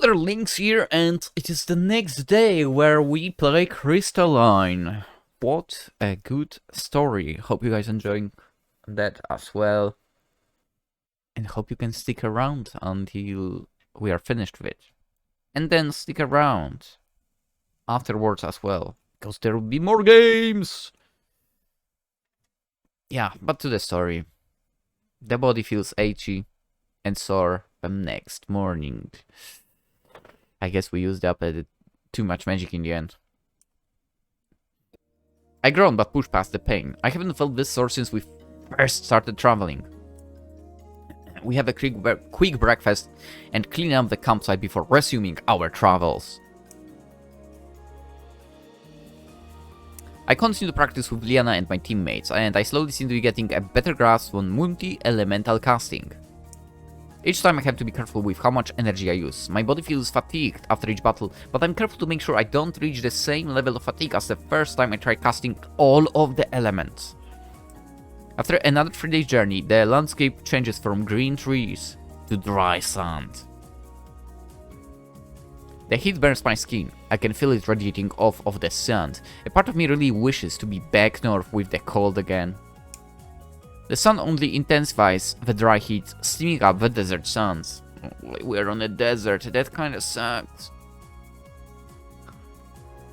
Hello there, Lynx here, and it is the next day where we play Crystalline. What a good story. Hope you guys enjoying that as well. And hope you can stick around until we are finished with it. And then stick around afterwards as well, because there will be more games! Yeah, but to the story. The body feels achy and sore the next morning. I guess we used up too much magic in the end. I groaned but pushed past the pain. I haven't felt this sore since we first started traveling. We have a quick breakfast and clean up the campsite before resuming our travels. I continue to practice with Leanna and my teammates, and I slowly seem to be getting a better grasp on multi-elemental casting. Each time I have to be careful with how much energy I use. My body feels fatigued after each battle, but I'm careful to make sure I don't reach the same level of fatigue as the first time I tried casting all of the elements. After another 3-day journey, the landscape changes from green trees to dry sand. The heat burns my skin. I can feel it radiating off of the sand. A part of me really wishes to be back north with the cold again. The sun only intensifies the dry heat, steaming up the desert sands. We're on a desert, that kinda sucks.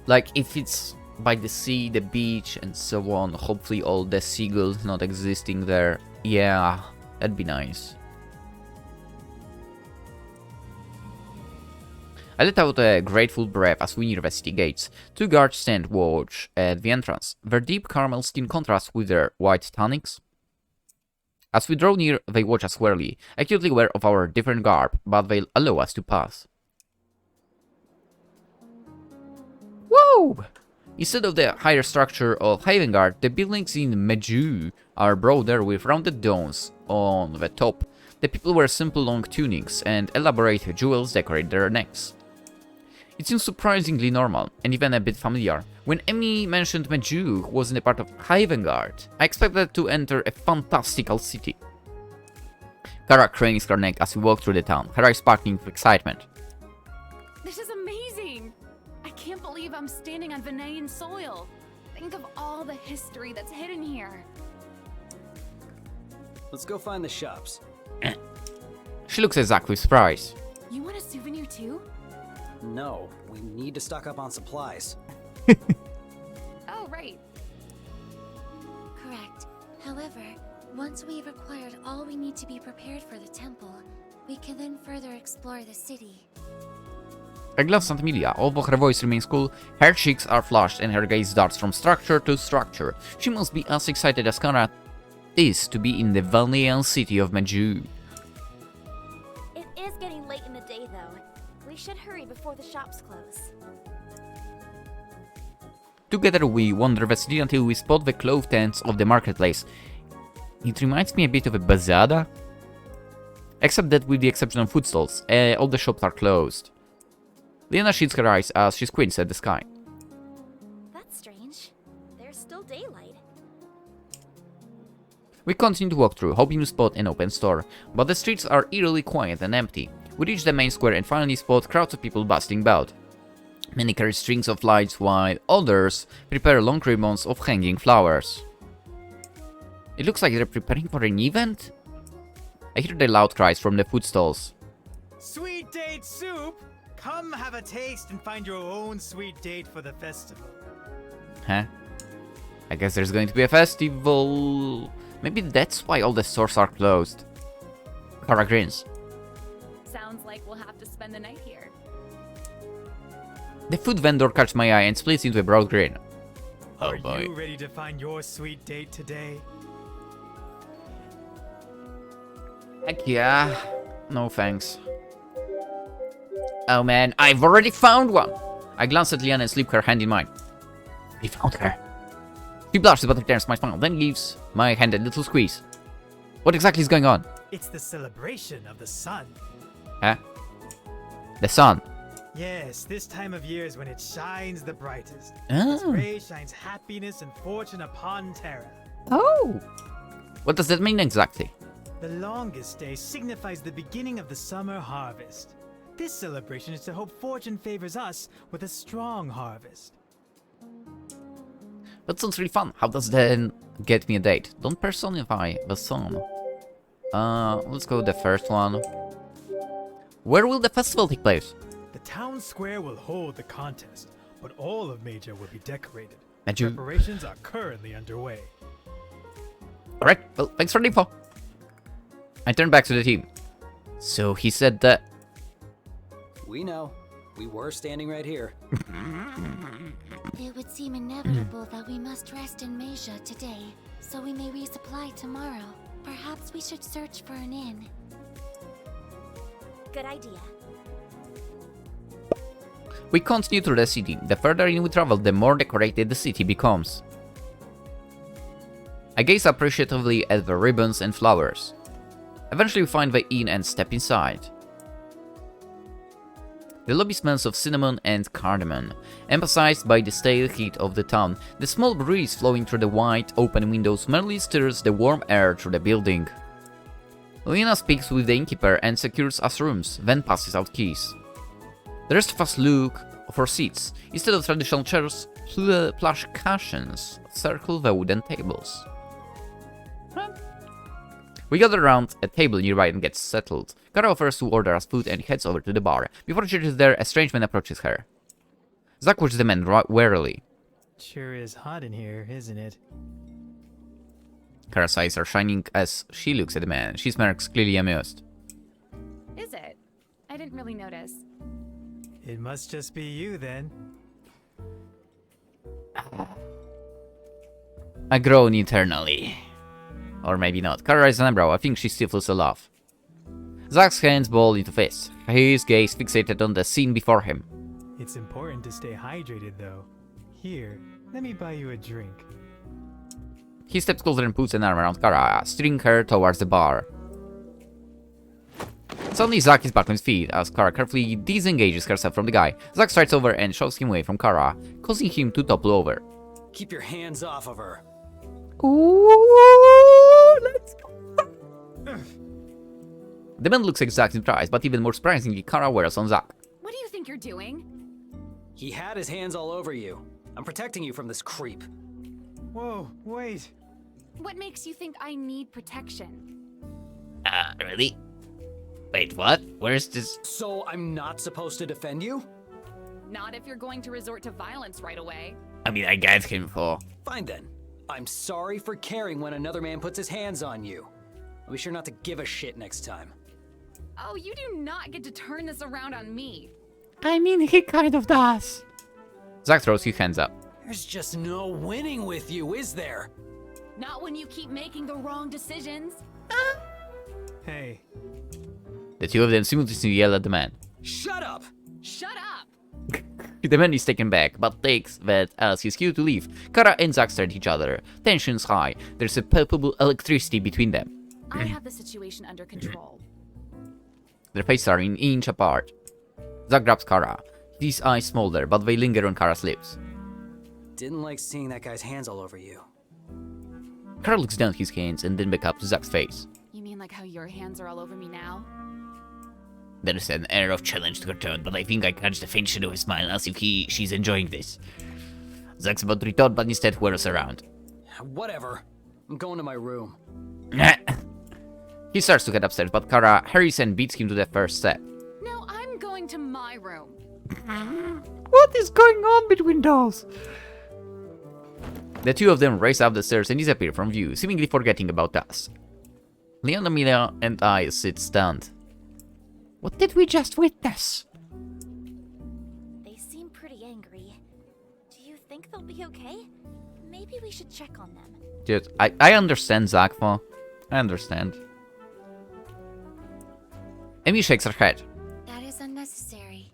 Like, if it's by the sea, the beach, and so on, hopefully all the seagulls not existing there. Yeah, that'd be nice. I let out a grateful breath as we near the city gates. 2 guards stand watch at the entrance. Their deep caramel skin contrasts with their white tunics. As we draw near, they watch us warily, acutely aware of our different garb, but they'll allow us to pass. Whoa! Instead of the higher structure of Havengard, the buildings in Mage-Knight are broader with rounded domes on the top. The people wear simple long tunics, and elaborate jewels decorate their necks. It seems surprisingly normal, and even a bit familiar. When Emmy mentioned Mage-Knight wasn't a part of Havengard, I expected to enter a fantastical city. Kara cranes her neck as we walk through the town, her eyes sparkling with excitement. This is amazing! I can't believe I'm standing on Venean soil. Think of all the history that's hidden here. Let's go find the shops. She looks exactly surprised. You want a souvenir too? No, we need to stock up on supplies. Oh, right. Correct. However, once we've acquired all we need to be prepared for the temple, we can then further explore the city. I glance at Emilia, although her voice remains cool, her cheeks are flushed and her gaze darts from structure to structure. She must be as excited as Kara is to be in the Venean city of Mage-Knight. It is getting late in the day, though. We should hurry before the shops close. Together we wander the city until we spot the clothes tents of the marketplace. It reminds me a bit of a bazaar, except that with the exception of food stalls, all the shops are closed. Leanna shields her eyes as she squints at the sky. That's strange. There's still daylight. We continue to walk through, hoping to spot an open store, but the streets are eerily quiet and empty. We reach the main square and finally spot crowds of people bustling about. Many carry strings of lights, while others prepare long ribbons of hanging flowers. It looks like they're preparing for an event? I hear the loud cries from the food stalls. Sweet date soup! Come have a taste and find your own sweet date for the festival. Huh? I guess there's going to be a festival. Maybe that's why all the stores are closed. Kara grins. Sounds like we'll have to spend the night here. The food vendor catches my eye and splits into a broad grin. Oh Are boy. you ready to find your sweet date today? Heck yeah. No thanks. Oh man, I've already found one! I glance at Leanna and slip her hand in mine. We found her. She blushes but returns my smile, then gives my hand a little squeeze. What exactly is going on? It's the celebration of the sun. Huh? The sun. Yes, this time of year is when it shines the brightest. Oh. Its ray shines happiness and fortune upon Terra. Oh. What does that mean exactly? The longest day signifies the beginning of the summer harvest. This celebration is to hope fortune favors us with a strong harvest. That sounds really fun. How does then get me a date? Don't personify the sun. Let's go with the first one. Where will the festival take place? The town square will hold the contest, but all of Major will be decorated. Major. Preparations are currently underway. Alright, well, thanks for the info. I turn back to the team. So he said that... We know. We were standing right here. It would seem inevitable that we must rest in Masia today, so we may resupply tomorrow. Perhaps we should search for an inn. Good idea. We continue through the city. The further in we travel, the more decorated the city becomes. I gaze appreciatively at the ribbons and flowers. Eventually we find the inn and step inside. The lobby smells of cinnamon and cardamom, emphasized by the stale heat of the town. The small breeze flowing through the wide open windows merely stirs the warm air through the building. Leanna speaks with the innkeeper and secures us rooms, then passes out keys. The rest of us look for seats. Instead of traditional chairs, plush cushions circle the wooden tables. We gather around a table nearby and get settled. Kara offers to order us food and heads over to the bar. Before she is there, a strange man approaches her. Zack watches the man warily. Sure is hot in here, isn't it? Kara's eyes are shining as she looks at the man. She smirks, clearly amused. Is it? I didn't really notice. It must just be you then. I groan eternally. Or maybe not. Kara raises an eyebrow. I think she stifles a laugh. Zack's hands ball into fists, his gaze fixated on the scene before him. It's important to stay hydrated though. Here, let me buy you a drink. He steps closer and puts an arm around Kara, steering her towards the bar. Suddenly Zack is back on his feet as Kara carefully disengages herself from the guy. Zack strides over and shoves him away from Kara, causing him to topple over. Keep your hands off of her. Ooh, let's go. The man looks exactly surprised, but even more surprisingly, Kara wears on Zack. What do you think you're doing? He had his hands all over you. I'm protecting you from this creep. Whoa, wait. What makes you think I need protection? Really? Wait, what? Where's this? So I'm not supposed to defend you? Not if you're going to resort to violence right away. I mean, I got him for... Fine then. I'm sorry for caring when another man puts his hands on you. I'll be sure not to give a shit next time. Oh, you do not get to turn this around on me. I mean, he kind of does. Zack throws his hands up. There's just no winning with you, is there? Not when you keep making the wrong decisions. Hey, The two of them simultaneously yell at the man. Shut up! Shut up! The man is taken back, but takes that as his cue to leave. Kara and Zack stare at each other. Tension's high. There's a palpable electricity between them. I have the situation under control. Their faces are an inch apart. Zack grabs Kara. His eyes smolder, but they linger on Kara's lips. Didn't like seeing that guy's hands all over you. Kara looks down at his hands and then back up to Zack's face. You mean like how your hands are all over me now? There's an air of challenge to her tone, but I think I catch the faint shadow of his smile as if she's enjoying this. Zack's about to retort, but instead whirls around. Whatever. I'm going to my room. He starts to head upstairs, but Kara hurries and beats him to the first step. No, I'm going to my room. What is going on between those? The two of them race up the stairs and disappear from view, seemingly forgetting about us. Leanna, Mila, and I sit stunned. What did we just witness? They seem pretty angry. Do you think they'll be okay? Maybe we should check on them. Dude, I understand, Zakfa. I understand. Amy shakes her head. That is unnecessary.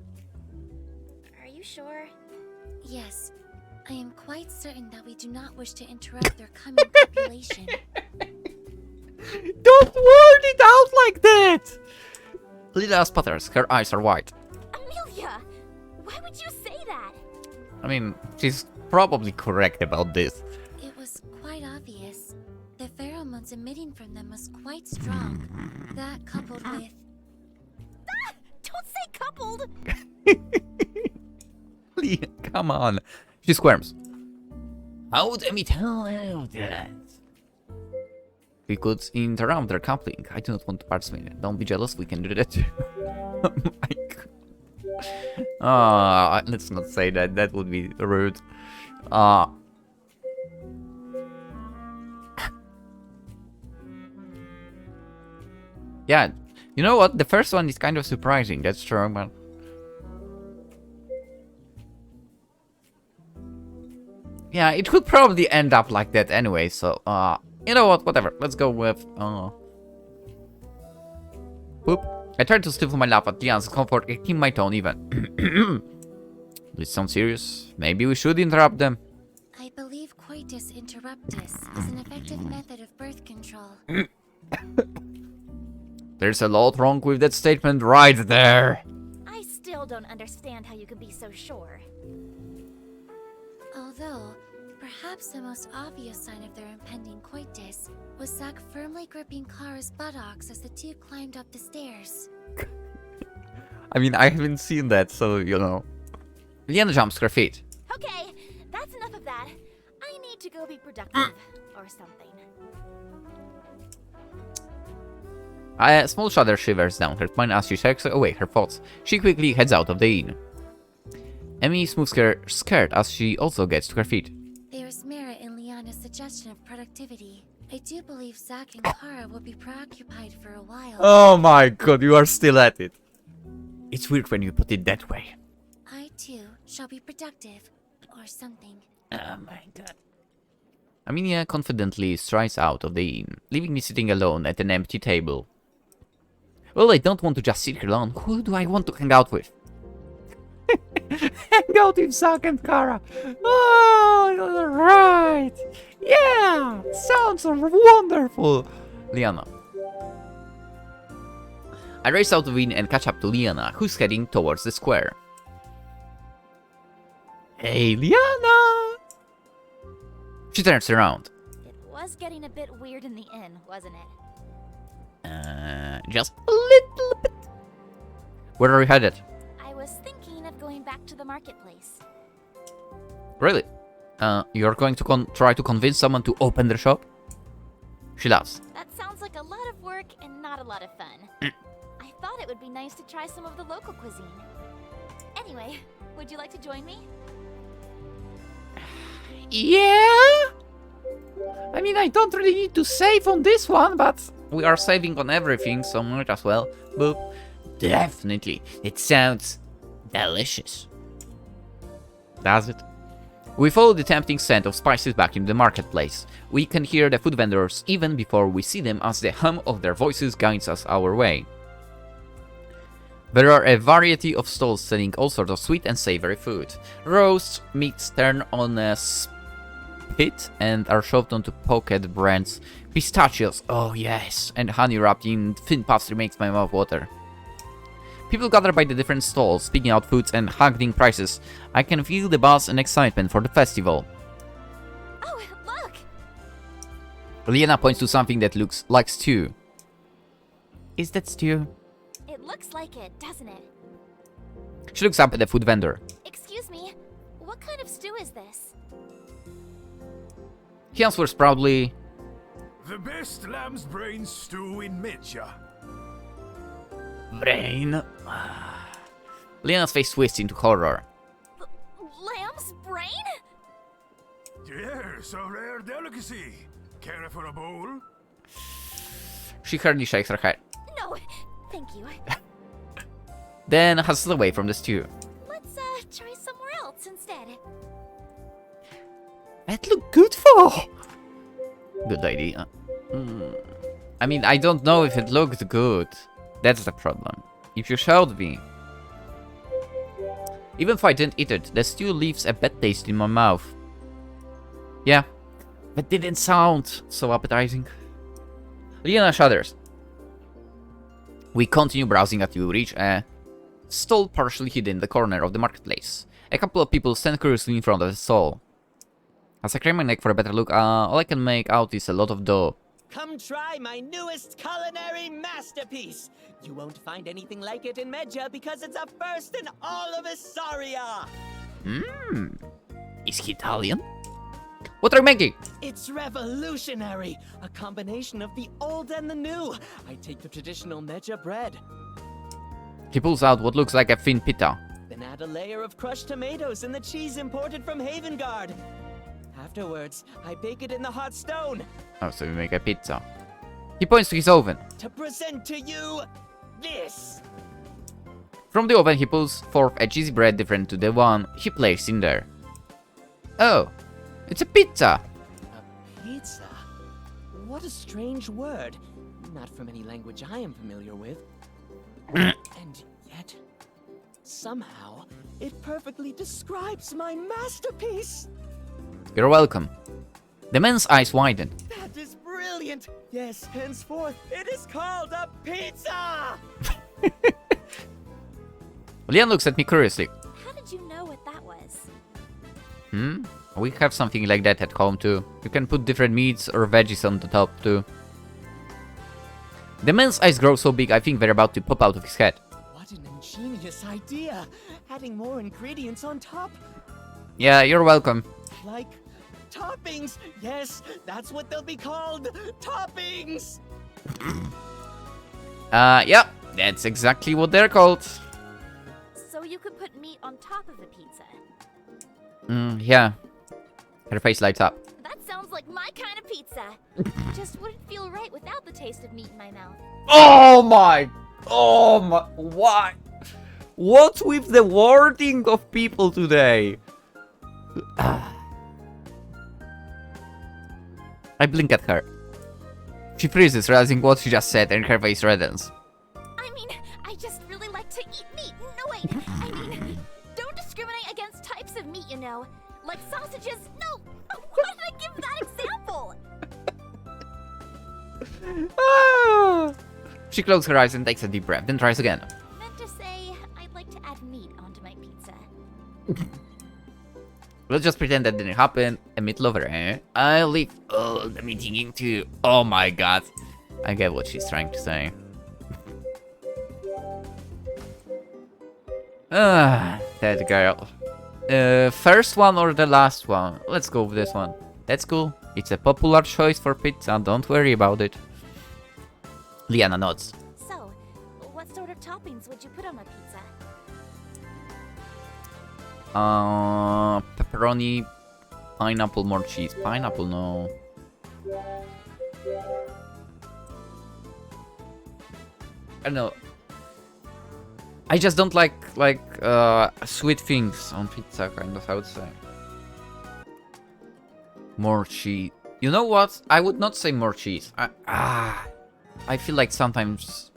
Are you sure? Yes, I am quite certain that we do not wish to interrupt their coming population. Don't word it out like that! Lila sputters, her eyes are wide. Amelia! Why would you say that? I mean, she's probably correct about this. It was quite obvious. The pheromones emitting from them was quite strong. That coupled with... Don't say coupled! Come on. She squirms. How would Emmy tell that? We could interrupt their coupling. I do not want to participate. Don't be jealous, we can do that too. Oh my god. Let's not say that. That would be rude. Yeah, you know what? The first one is kind of surprising. That's true, but yeah, it could probably end up like that anyway. So, you know what? Whatever. Let's go with Whoop. I tried to stifle my laugh at Leanna's comfort and keep my tone even. This sounds serious. Maybe we should interrupt them. I believe coitus interruptus is an effective method of birth control. There's a lot wrong with that statement right there. I still don't understand how you could be so sure. Although, perhaps the most obvious sign of their impending coitus was Zack firmly gripping Kara's buttocks as the two climbed up the stairs. I mean, I haven't seen that, so you know. Leanna jumps to her feet. Okay, that's enough of that. I need to go be productive, or something. A small shudder shivers down her spine as she shakes away her thoughts. She quickly heads out of the inn. Emmy smooths her skirt as she also gets to her feet. There's merit in Leanna's suggestion of productivity. I do believe Zack and Kara will be preoccupied for a while. Oh my god, you are still at it. It's weird when you put it that way. I too shall be productive, or something. Oh my god. Amelia confidently strides out of the inn, leaving me sitting alone at an empty table. Well, I don't want to just sit here alone. Who do I want to hang out with? Hang out with Zack and Kara. Oh, right. Yeah, sounds wonderful. Leanna. I race out of the inn and catch up to Leanna, who's heading towards the square. Hey, Leanna! She turns around. It was getting a bit weird in the inn, wasn't it? Just a little bit. Where are you headed? I was thinking of going back to the marketplace. Really? You're going to try to convince someone to open their shop? She laughs. That sounds like a lot of work and not a lot of fun. I thought it would be nice to try some of the local cuisine. Anyway, would you like to join me? Yeah? I mean, I don't really need to save on this one, but we are saving on everything, so might as well. But definitely, it sounds delicious. Does it? We follow the tempting scent of spices back into the marketplace. We can hear the food vendors even before we see them as the hum of their voices guides us our way. There are a variety of stalls selling all sorts of sweet and savory food. Roast meats turn on a spit and are shoved onto pocket brands. Pistachios, oh yes, and honey wrapped in thin pastry makes my mouth water. People gather by the different stalls, picking out foods and haggling prices. I can feel the buzz and excitement for the festival. Oh, look! Leanna points to something that looks like stew. Is that stew? It looks like it, doesn't it? She looks up at the food vendor. Excuse me, what kind of stew is this? He answers proudly, The best lamb's brain stew in Medja. brain. Leanna's face twists into horror. Lamb's brain? Yes, a rare delicacy. Care for a bowl? She hardly shakes her head. No, thank you. Then hustles away from the stew. Let's try somewhere else instead. That looked good for. Good idea. I mean, I don't know if it looked good. That's the problem. If you showed me. Even if I didn't eat it, the stew leaves a bad taste in my mouth. Yeah, that didn't sound so appetizing. Leanna shudders. We continue browsing until we reach a stall partially hidden in the corner of the marketplace. A couple of people stand curiously in front of the stall. As I crane my neck for a better look, all I can make out is a lot of dough. Come try my newest culinary masterpiece! You won't find anything like it in Medja because it's a first in all of Isaria! Is he Italian? What are you making? It's revolutionary! A combination of the old and the new! I take the traditional Medja bread, He pulls out what looks like a thin pita. then add a layer of crushed tomatoes and the cheese imported from Havengard. Afterwards, I bake it in the hot stone Oh, so we make a pizza. He points to his oven. to present to you this! From the oven, he pulls forth a cheesy bread different to the one he placed in there. Oh, it's a pizza! A pizza? What a strange word. Not from any language I am familiar with. And yet, somehow, it perfectly describes my masterpiece! You're welcome. The man's eyes widen. That is brilliant! Yes, henceforth, it is called a pizza! Leanna looks at me curiously. How did you know what that was? We have something like that at home too. You can put different meats or veggies on the top too. The man's eyes grow so big I think they're about to pop out of his head. What an ingenious idea! Adding more ingredients on top, Yeah, you're welcome. like toppings! Yes, that's what they'll be called! Toppings! Yeah, that's exactly what they're called. So you could put meat on top of the pizza. Yeah. Her face lights up. That sounds like my kind of pizza. Just wouldn't feel right without the taste of meat in my mouth. Oh my! Why? What's with the wording of people today? I blink at her. She freezes, realizing what she just said, and her face reddens. I mean, I just really like to eat meat. No, wait. I mean, don't discriminate against types of meat, you know. Like sausages. No! Why did I give that example? She closes her eyes and takes a deep breath, then tries again. Meant to say, I'd like to add meat onto my pizza. Let's just pretend that didn't happen. A meat lover, eh? I'll leave all the meeting into. Oh my god. I get what she's trying to say. That girl. First one or the last one? Let's go with this one. That's cool. It's a popular choice for pizza, don't worry about it. Leanna nods. So, what sort of toppings would you put on my pizza? Pepperoni, pineapple, more cheese. Pineapple, no. I don't know. I just don't like sweet things on pizza, kind of, I would say. More cheese. You know what? I would not say more cheese. I feel like sometimes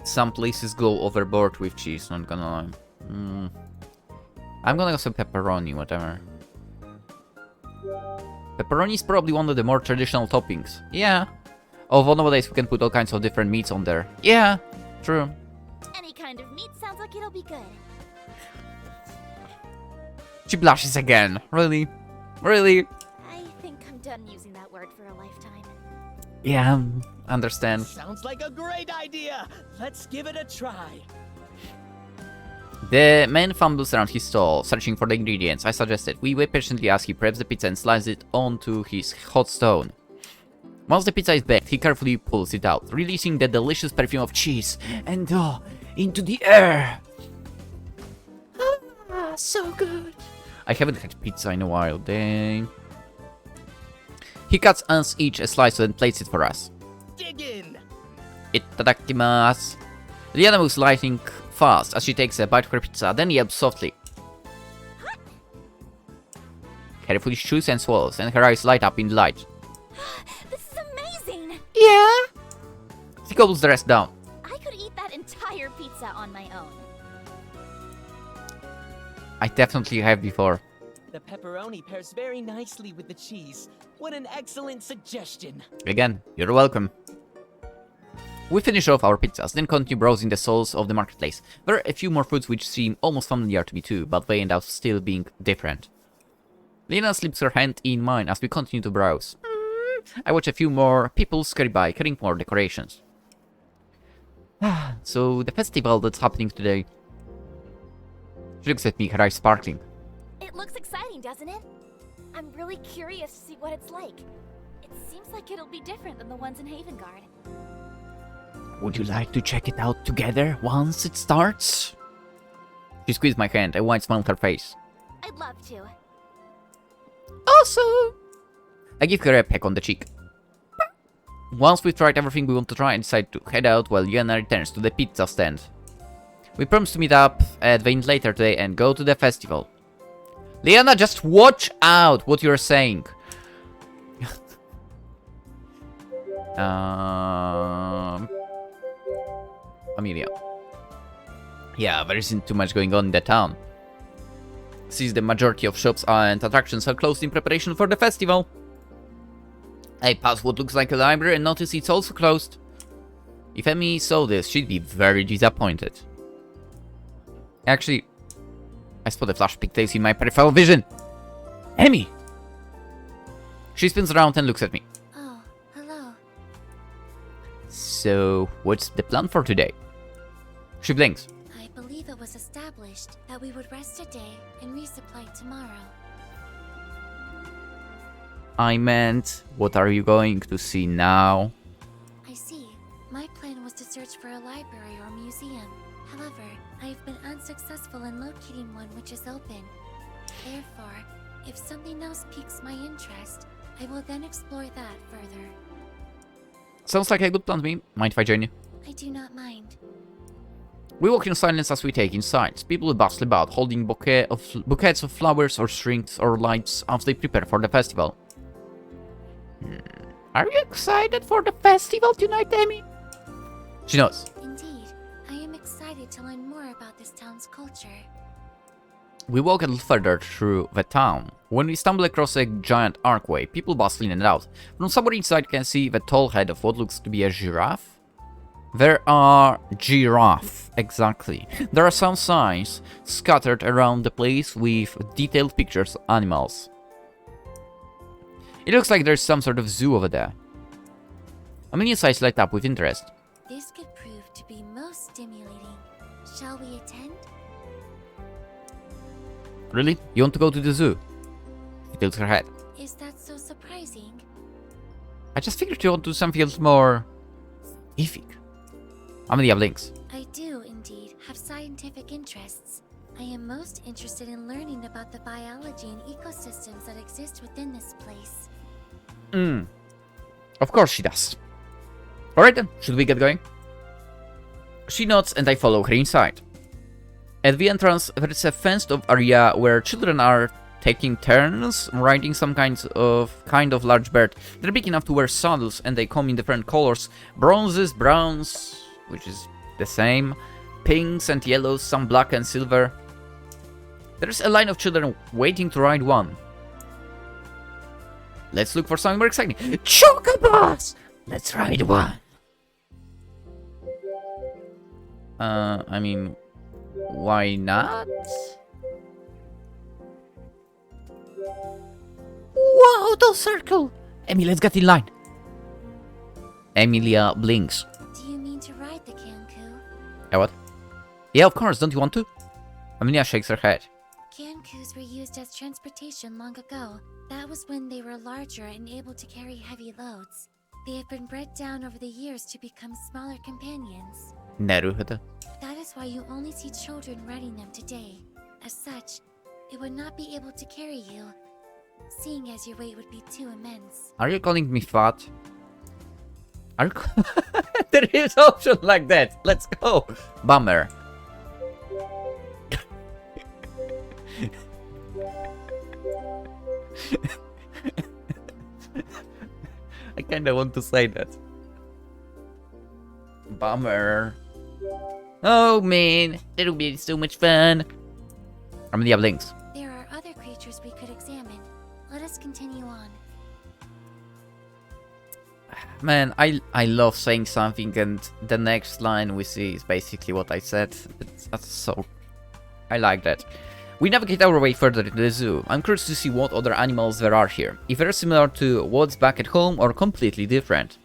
some places go overboard with cheese, not gonna lie. I'm gonna go say pepperoni, whatever. Pepperoni is probably one of the more traditional toppings. Yeah. Although nowadays we can put all kinds of different meats on there. Yeah, true. Any kind of meat sounds like it'll be good. She blushes again. Really? Really? I think I'm done using that word for a lifetime. Yeah, understand. Sounds like a great idea! Let's give it a try! The man fumbles around his stall, searching for the ingredients. I suggested we wait patiently as he preps the pizza and slices it onto his hot stone. Once the pizza is baked, he carefully pulls it out, releasing the delicious perfume of cheese and into the air. So good. I haven't had pizza in a while, dang. He cuts us each a slice and plates it for us. Dig in! Itadakimasu. Leanna moves lightning fast as she takes a bite of her pizza, then yelps softly. Carefully chews and swallows, and her eyes light up in delight. This is amazing! Yeah? She gobbles the rest down. I could eat that entire pizza on my own. I definitely have before. The pepperoni pairs very nicely with the cheese. What an excellent suggestion! Again, you're welcome. We finish off our pizzas, then continue browsing the stalls of the marketplace. There are a few more foods which seem almost familiar to me too, but they end up still being different. Lena slips her hand in mine as we continue to browse. I watch a few more people scurry by, carrying more decorations. So, the festival that's happening today. She looks at me, her eyes sparkling. It looks exciting, doesn't it? I'm really curious to see what it's like. It seems like it'll be different than the ones in Havengard. Would you like to check it out together once it starts? She squeezed my hand, a wide smile on her face. I'd love to. Awesome! I give her a peck on the cheek. Once we've tried everything we want to try, I decide to head out while Leanna returns to the pizza stand. We promise to meet up at the inn later today and go to the festival. Leanna, just watch out what you're saying. Amelia. Yeah, there isn't too much going on in the town. Since the majority of shops and attractions are closed in preparation for the festival. I pass what looks like a library and notice it's also closed. If Emmy saw this, she'd be very disappointed. Actually, I spot a flash pigtails in my peripheral vision. Emmy! She spins around and looks at me. Oh, hello. So, what's the plan for today? She blinks. I believe it was established that we would rest today and resupply tomorrow. I meant, what are you going to see now? I see. My plan was to search for a library or museum. However, I have been unsuccessful in locating one which is open. Therefore, if something else piques my interest, I will then explore that further. Sounds like a good plan to me. Mind if I join you? I do not mind. We walk in silence as we take in sights. People bustle about, holding bouquets of flowers or strings or lights as they prepare for the festival. Are you excited for the festival tonight, Emmy? She knows. Indeed, I am excited to learn more about this town's culture. We walk a little further through the town. When we stumble across a giant archway, people bustle in and out. From somewhere inside can see the tall head of what looks to be a giraffe. There are giraffe, exactly. There are some signs scattered around the place with detailed pictures of animals. It looks like there's some sort of zoo over there. Amelia's eyes light up with interest. This could prove to be most stimulating. Shall we attend? Really? You want to go to the zoo? She tilts her head. Is that so surprising? I just figured you want to do something else more scientific. Amelia blinks. I do, indeed, have scientific interests. I am most interested in learning about the biology and ecosystems that exist within this place. Of course she does. Alright then, should we get going? She nods and I follow her inside. At the entrance, there is a fenced-off area where children are taking turns riding some kind of large bird. They're big enough to wear saddles and they come in different colors. Bronzes, browns, which is the same, pinks and yellows, some black and silver. There's a line of children waiting to ride one. Let's look for something more exciting. Chocobos! Let's ride one. I mean, why not? Wow, the circle! Emmy, let's get in line. Emilia blinks. Do you mean to ride the Kanku? What? Yeah, of course, don't you want to? Amelia shakes her head. Kankus were used as transportation long ago. That was when they were larger and able to carry heavy loads. They have been bred down over the years to become smaller companions. Naruhodo. That is why you only see children riding them today. As such, it would not be able to carry you, seeing as your weight would be too immense. Are you calling me fat? Are you There is option like that. Let's go. Bummer. I kinda want to say that. Bummer. Oh man, that'll be so much fun. Amelia blinks. There are other creatures we could examine. Let us continue on. Man, I love saying something and the next line we see is basically what I said. That's so... I like that. We navigate our way further into the zoo. I'm curious to see what other animals there are here, if they're similar to what's back at home or completely different.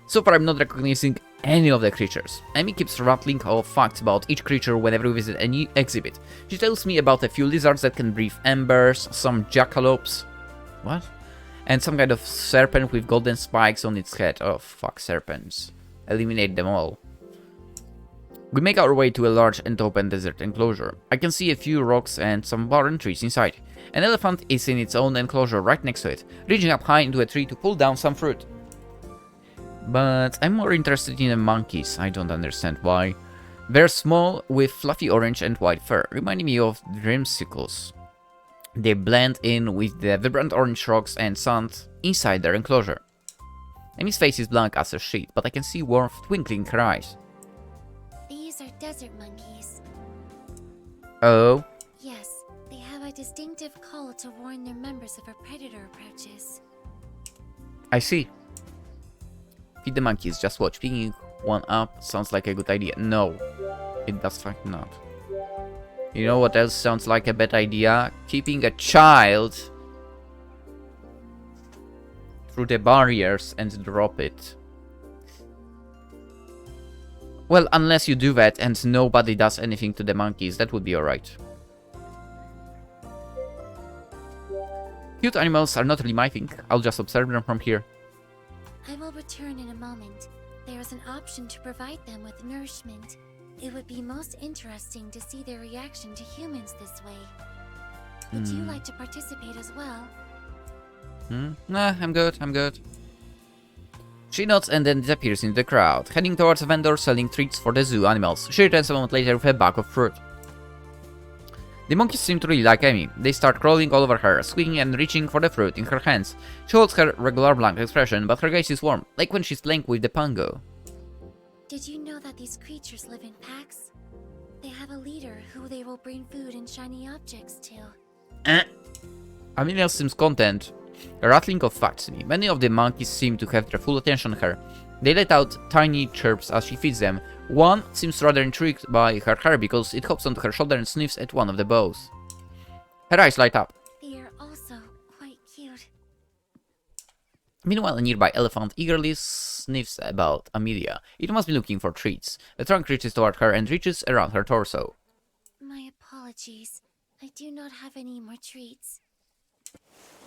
So far I'm not recognizing any of the creatures. Amy keeps rattling off facts about each creature whenever we visit a new exhibit. She tells me about a few lizards that can breathe embers, some jackalopes... What? And some kind of serpent with golden spikes on its head. Oh fuck, serpents. Eliminate them all. We make our way to a large and open desert enclosure. I can see a few rocks and some barren trees inside. An elephant is in its own enclosure right next to it, reaching up high into a tree to pull down some fruit. But I'm more interested in the monkeys. I don't understand why. They're small, with fluffy orange and white fur, reminding me of dreamsicles. They blend in with the vibrant orange rocks and sand inside their enclosure. Amy's face is blank as a sheet, but I can see warmth twinkling in her eyes. These are desert monkeys. Oh? Yes, they have a distinctive call to warn their members if a predator approaches. I see. Feed the monkeys, just watch. Picking one up sounds like a good idea. No, it does fact not. You know what else sounds like a bad idea? Keeping a child through the barriers and drop it. Well, unless you do that and nobody does anything to the monkeys, that would be alright. Cute animals are not really my thing. I'll just observe them from here. I will return in a moment. There is an option to provide them with nourishment. It would be most interesting to see their reaction to humans this way. Would you like to participate as well? Nah, I'm good, I'm good. She nods and then disappears into the crowd, heading towards a vendor selling treats for the zoo animals. She returns a moment later with a bag of fruit. The monkeys seem to really like Amy. They start crawling all over her, squeaking and reaching for the fruit in her hands. She holds her regular blank expression, but her gaze is warm, like when she's playing with the pango. Did you know that these creatures live in packs? They have a leader who they will bring food and shiny objects to. Amelia seems content. A rattling of facts to me. Many of the monkeys seem to have their full attention on her. They let out tiny chirps as she feeds them. One seems rather intrigued by her hair because it hops onto her shoulder and sniffs at one of the bows. Her eyes light up. They are also quite cute. Meanwhile, a nearby elephant eagerly sniffs about Amelia. It must be looking for treats. The trunk reaches toward her and reaches around her torso. My apologies. I do not have any more treats.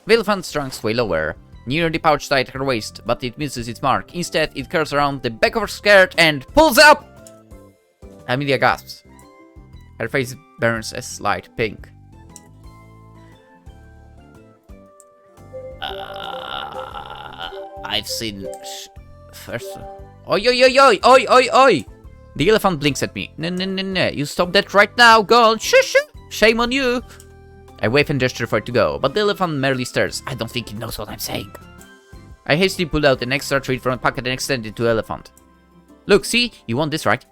The elephant's trunk sway lower, near the pouch tied her waist, but it misses its mark. Instead, it curls around the back of her skirt and pulls up! Amelia gasps. Her face burns a slight pink. I've seen... First... Oi, oi, oi, oi, oi, oi, oi! The elephant blinks at me. No, you stop that right now, girl! Shh! Shame on you! I wave and gesture for it to go, but the elephant merely stares. I don't think it knows what I'm saying. I hastily pull out an extra treat from a pocket and extend it to the elephant. Look, see? You want this, right?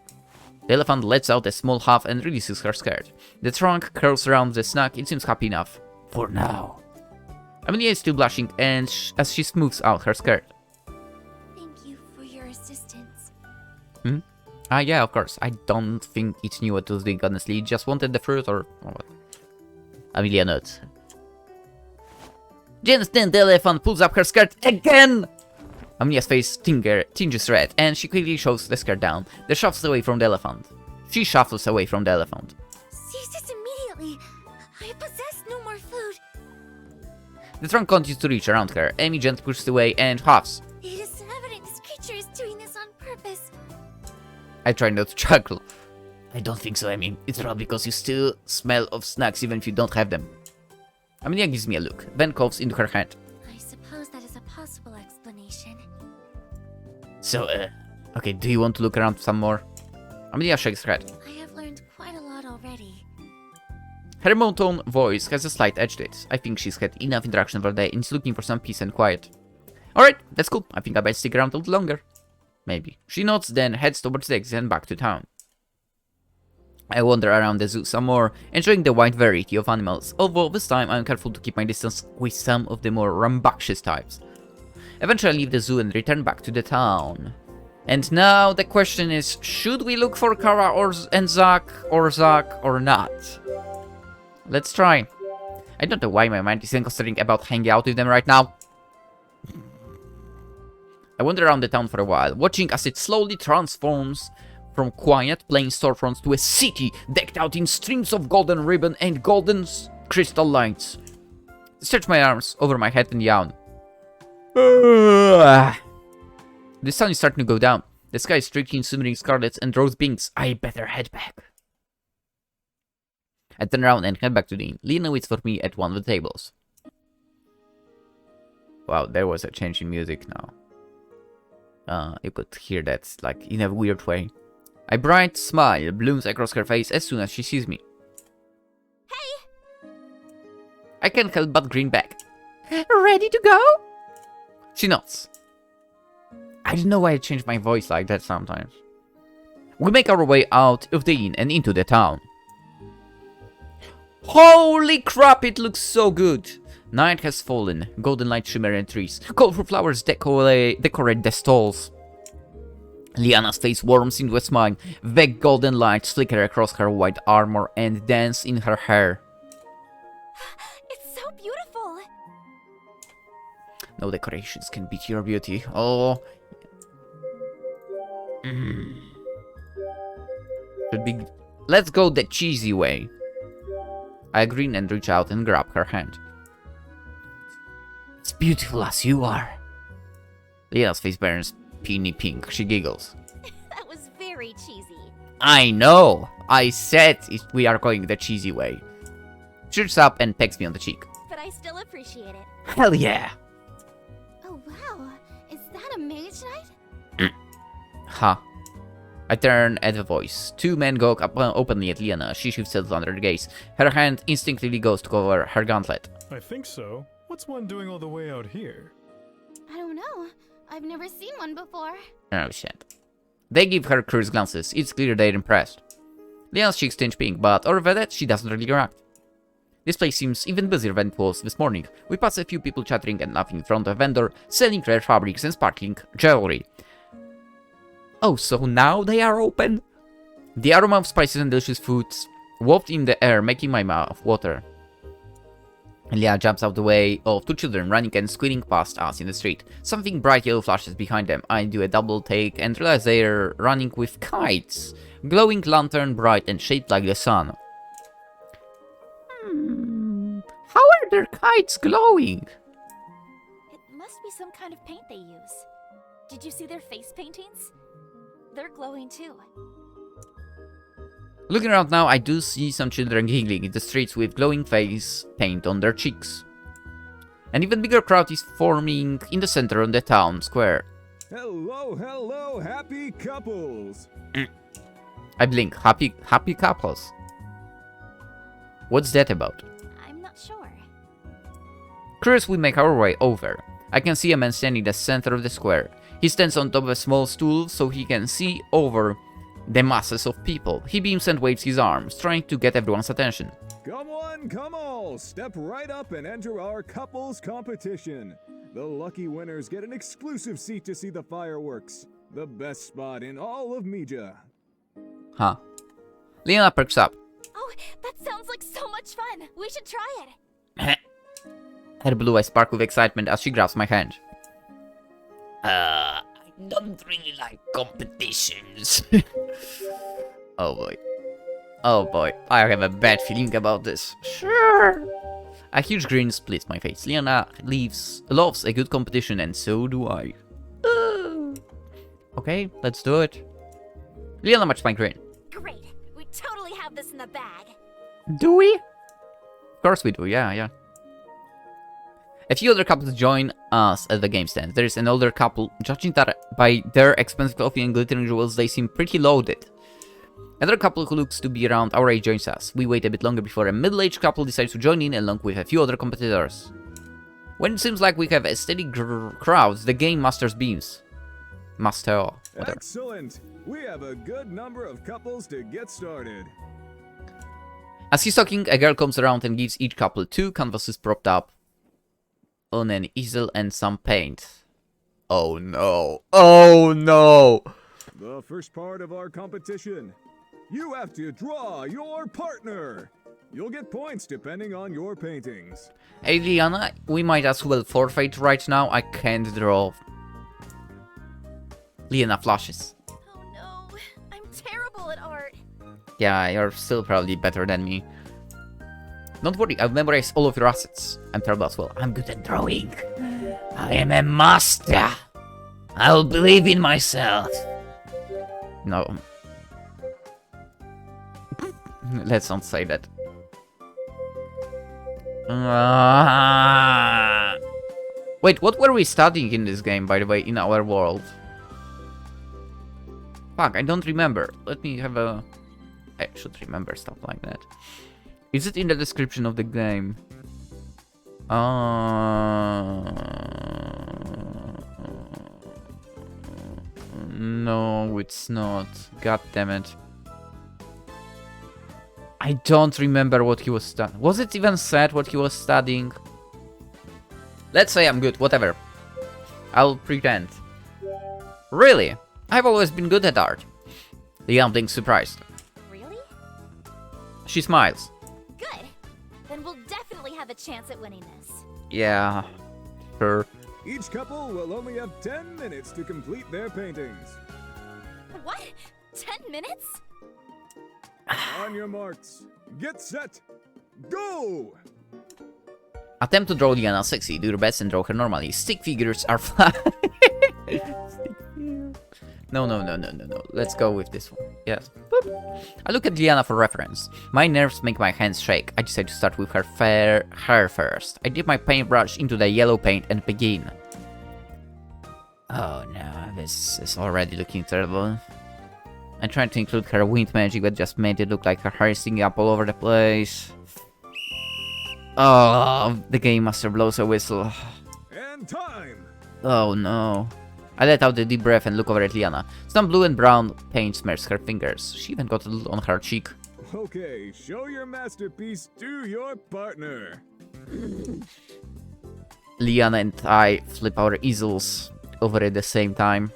The elephant lets out a small huff and releases her skirt. The trunk curls around the snack. It seems happy enough. For now. Amelia is still blushing and as she smooths out her skirt. Thank you for your assistance. Yeah, of course. I don't think it knew what it was doing, honestly. It just wanted the fruit or what. Amelia nods. Just then the elephant pulls up her skirt again! Amelia's face tinges red, and she quickly shoves the skirt down. She shuffles away from the elephant. Seize this immediately! I possess no more food! The trunk continues to reach around her. Amy gently pushes away and huffs. It is evident this creature is doing this on purpose. I try not to chuckle. I don't think so, Amy. It's probably because you still smell of snacks even if you don't have them. Amelia gives me a look, then coughs into her hand. I suppose that is a possible explanation. So, okay, do you want to look around some more? Amelia shakes her head. I have learned quite a lot already. Her monotone voice has a slight edge to it. I think she's had enough interaction for the day and is looking for some peace and quiet. Alright, that's cool. I think I better stick around a little longer. Maybe. She nods, then heads towards the exit and back to town. I wander around the zoo some more, enjoying the wide variety of animals, although this time I'm careful to keep my distance with some of the more rambunctious types. Eventually I leave the zoo and return back to the town. And now the question is, should we look for Kara and Zack or not? Let's try. I don't know why my mind isn't considering about hanging out with them right now. I wander around the town for a while, watching as it slowly transforms from quiet, plain storefronts to a city decked out in streams of golden ribbon and golden crystal lights. I stretch my arms over my head and yawn. The sun is starting to go down. The sky is streaking, shimmering scarlets and rose pinks. I better head back. I turn around and head back to the inn. Leanna waits for me at one of the tables. Wow, there was a change in music now. You could hear that, like, in a weird way. A bright smile blooms across her face as soon as she sees me. Hey! I can't help but grin back. Ready to go? She nods. I don't know why I change my voice like that sometimes. We make our way out of the inn and into the town. Holy crap, it looks so good! Night has fallen, golden light shimmer in trees, colorful flowers decorate the stalls. Leanna's face warms into a smile, vague golden lights flicker across her white armor and dance in her hair. It's so beautiful! No decorations can beat your beauty. Oh. Should be. Let's go the cheesy way. I grin and reach out and grab her hand. As beautiful as you are. Leanna's face burns peony pink. She giggles. That was very cheesy. I know! I said we are going the cheesy way. She reaches up and pecks me on the cheek. But I still appreciate it. Hell yeah! Oh wow, is that a Mage-Knight? Huh. I turn at the voice. Two men gawk up openly at Leanna. She shifts it under their gaze. Her hand instinctively goes to cover her gauntlet. I think so. What's one doing all the way out here? I don't know. I've never seen one before. Oh shit. They give her curious glances. It's clear they're impressed. Leanna's cheeks tinge pink, but over that, she doesn't really react. This place seems even busier than it was this morning. We pass a few people chattering and laughing in front of a vendor, selling rare fabrics and sparkling jewelry. Oh, so now they are open? The aroma of spices and delicious foods wafted in the air, making my mouth water. Leah jumps out the way of two children running and squealing past us in the street. Something bright yellow flashes behind them. I do a double take and realize they're running with kites. Glowing lantern bright and shaped like the sun. How are their kites glowing? It must be some kind of paint they use. Did you see their face paintings? They're glowing too. Looking around now, I do see some children giggling in the streets with glowing face paint on their cheeks. An even bigger crowd is forming in the center of the town square. Hello, hello, happy couples! I blink. Happy couples. What's that about? I'm not sure. Curious, we make our way over. I can see a man standing in the center of the square. He stands on top of a small stool so he can see over the masses of people. He beams and waves his arms, trying to get everyone's attention. Come on, come all! Step right up and enter our couples competition. The lucky winners get an exclusive seat to see the fireworks. The best spot in all of Mija. Huh. Leanna perks up. Oh, that sounds like so much fun! We should try it! Her blue eyes sparkle with excitement as she grabs my hand. I don't really like competitions. Oh boy. Oh boy, I have a bad feeling about this. Sure. A huge grin splits my face. Leanna loves a good competition, and so do I. Okay, let's do it. Leanna matched my grin. Great! We totally have this in the bag! Do we? Of course we do, yeah. A few other couples join us at the game stand. There is an older couple. Judging that by their expensive clothing and glittering jewels, they seem pretty loaded. Another couple who looks to be around our age joins us. We wait a bit longer before a middle-aged couple decides to join in along with a few other competitors. When it seems like we have a steady crowd, the game masters beams. Whatever. Excellent! We have a good number of couples to get started. As he's talking, a girl comes around and gives each couple 2 canvases propped up on an easel and some paint. Oh no. Oh no! The first part of our competition. You have to draw your partner. You'll get points depending on your paintings. Hey, Leanna, we might as well forfeit right now. I can't draw. Leanna flushes. Oh no, I'm terrible at art. Yeah, you're still probably better than me. Don't worry, I've memorized all of your assets. I'm terrible as well. I'm good at drawing. I am a master. I'll believe in myself. No. Let's not say that. Wait, what were we studying in this game, by the way, in our world? Fuck, I don't remember. Let me have a... I should remember stuff like that. Is it in the description of the game? No, it's not. God damn it. I don't remember what he was studying. Was it even said what he was studying? Let's say I'm good, whatever. I'll pretend. Really? I've always been good at art. The young Lynx surprised. Really? She smiles. Good. Then we'll definitely have a chance at winning this. Yeah, sure. Each couple will only have 10 minutes to complete their paintings. What? 10 minutes? On your marks, get set, go! Attempt to draw Leanna sexy. Do your best and draw her normally. Stick figures are flat. No. Let's go with this one. Yes. Boop. I look at Leanna for reference. My nerves make my hands shake. I decide to start with her fair hair first. I dip my paintbrush into the yellow paint and begin. Oh no, this is already looking terrible. I'm trying to include her wind magic, but just made it look like her hair is sticking up all over the place. Oh, the game master blows a whistle. And time! Oh no. I let out a deep breath and look over at Leanna. Some blue and brown paint smears her fingers. She even got a little on her cheek. Okay, show your masterpiece to your partner. Leanna and I flip our easels over at the same time.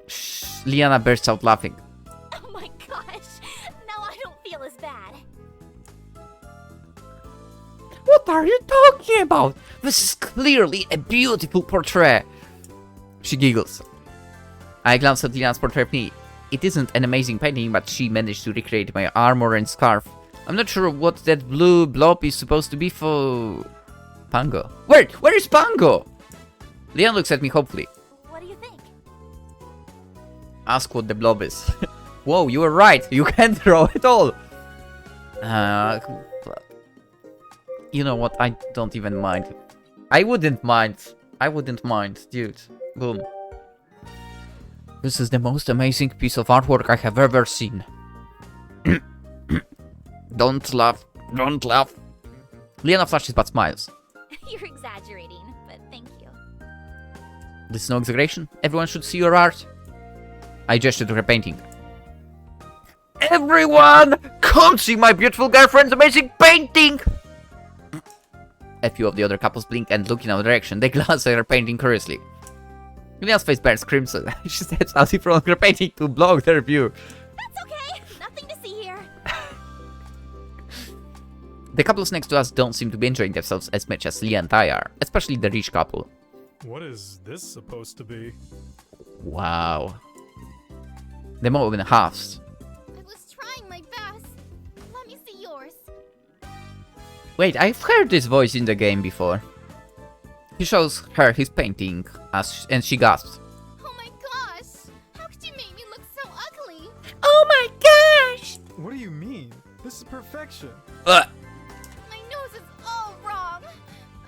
Shh. Leanna bursts out laughing. Oh my gosh, now I don't feel as bad. What are you talking about? This is clearly a beautiful portrait. She giggles. I glance at Leanna's portrait of me. It isn't an amazing painting, but she managed to recreate my armor and scarf. I'm not sure what that blue blob is supposed to be for... Pango. Where is Pango? Leanna looks at me hopefully. What do you think? Ask what the blob is. Whoa, you were right. You can't draw at all. You know what? I don't even mind. I wouldn't mind, dude. Boom. This is the most amazing piece of artwork I have ever seen. Don't laugh. Don't laugh. Leanna flashes but smiles. You're exaggerating, but thank you. This is no exaggeration. Everyone should see your art. I gestured to her painting. Everyone! Come see my beautiful girlfriend's amazing painting! A few of the other couples blink and look in our direction. They glance at her painting curiously. Leanna's face burns crimson. She steps out in front of her painting to block their view. That's okay. Nothing to see here. The couples next to us don't seem to be enjoying themselves as much as Leanna and I are, especially the rich couple. What is this supposed to be? Wow. The moment halves. I was trying my best. Let me see yours. Wait, I've heard this voice in the game before. He shows her his painting, and she gasps. Oh my gosh! How could you make me look so ugly? Oh my gosh! What do you mean? This is perfection. My nose is all wrong.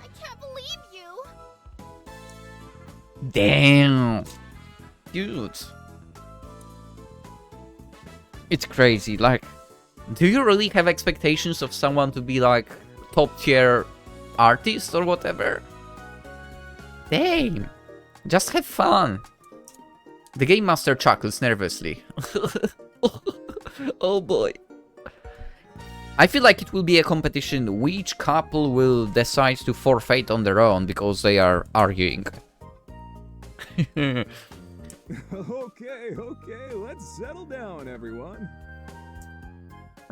I can't believe you. Damn. Dude. It's crazy, like, do you really have expectations of someone to be like top tier artist or whatever? Damn. Just have fun. The game master chuckles nervously. Oh boy. I feel like it will be a competition which couple will decide to forfeit on their own because they are arguing. Okay, let's settle down, everyone.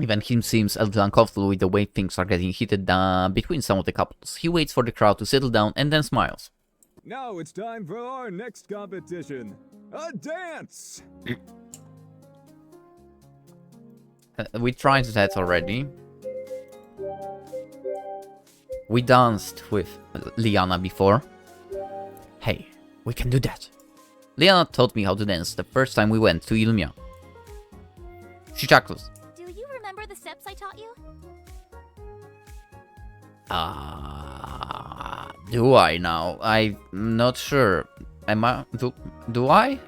Even him seems a little uncomfortable with the way things are getting heated between some of the couples. He waits for the crowd to settle down and then smiles. Now it's time for our next competition. A dance! We tried that already. We danced with Leanna before. Hey, we can do that. Leanna taught me how to dance the first time we went to Ilmia. She chuckles. Do you remember the steps I taught you? Do I now? I'm not sure. Am I? Do I?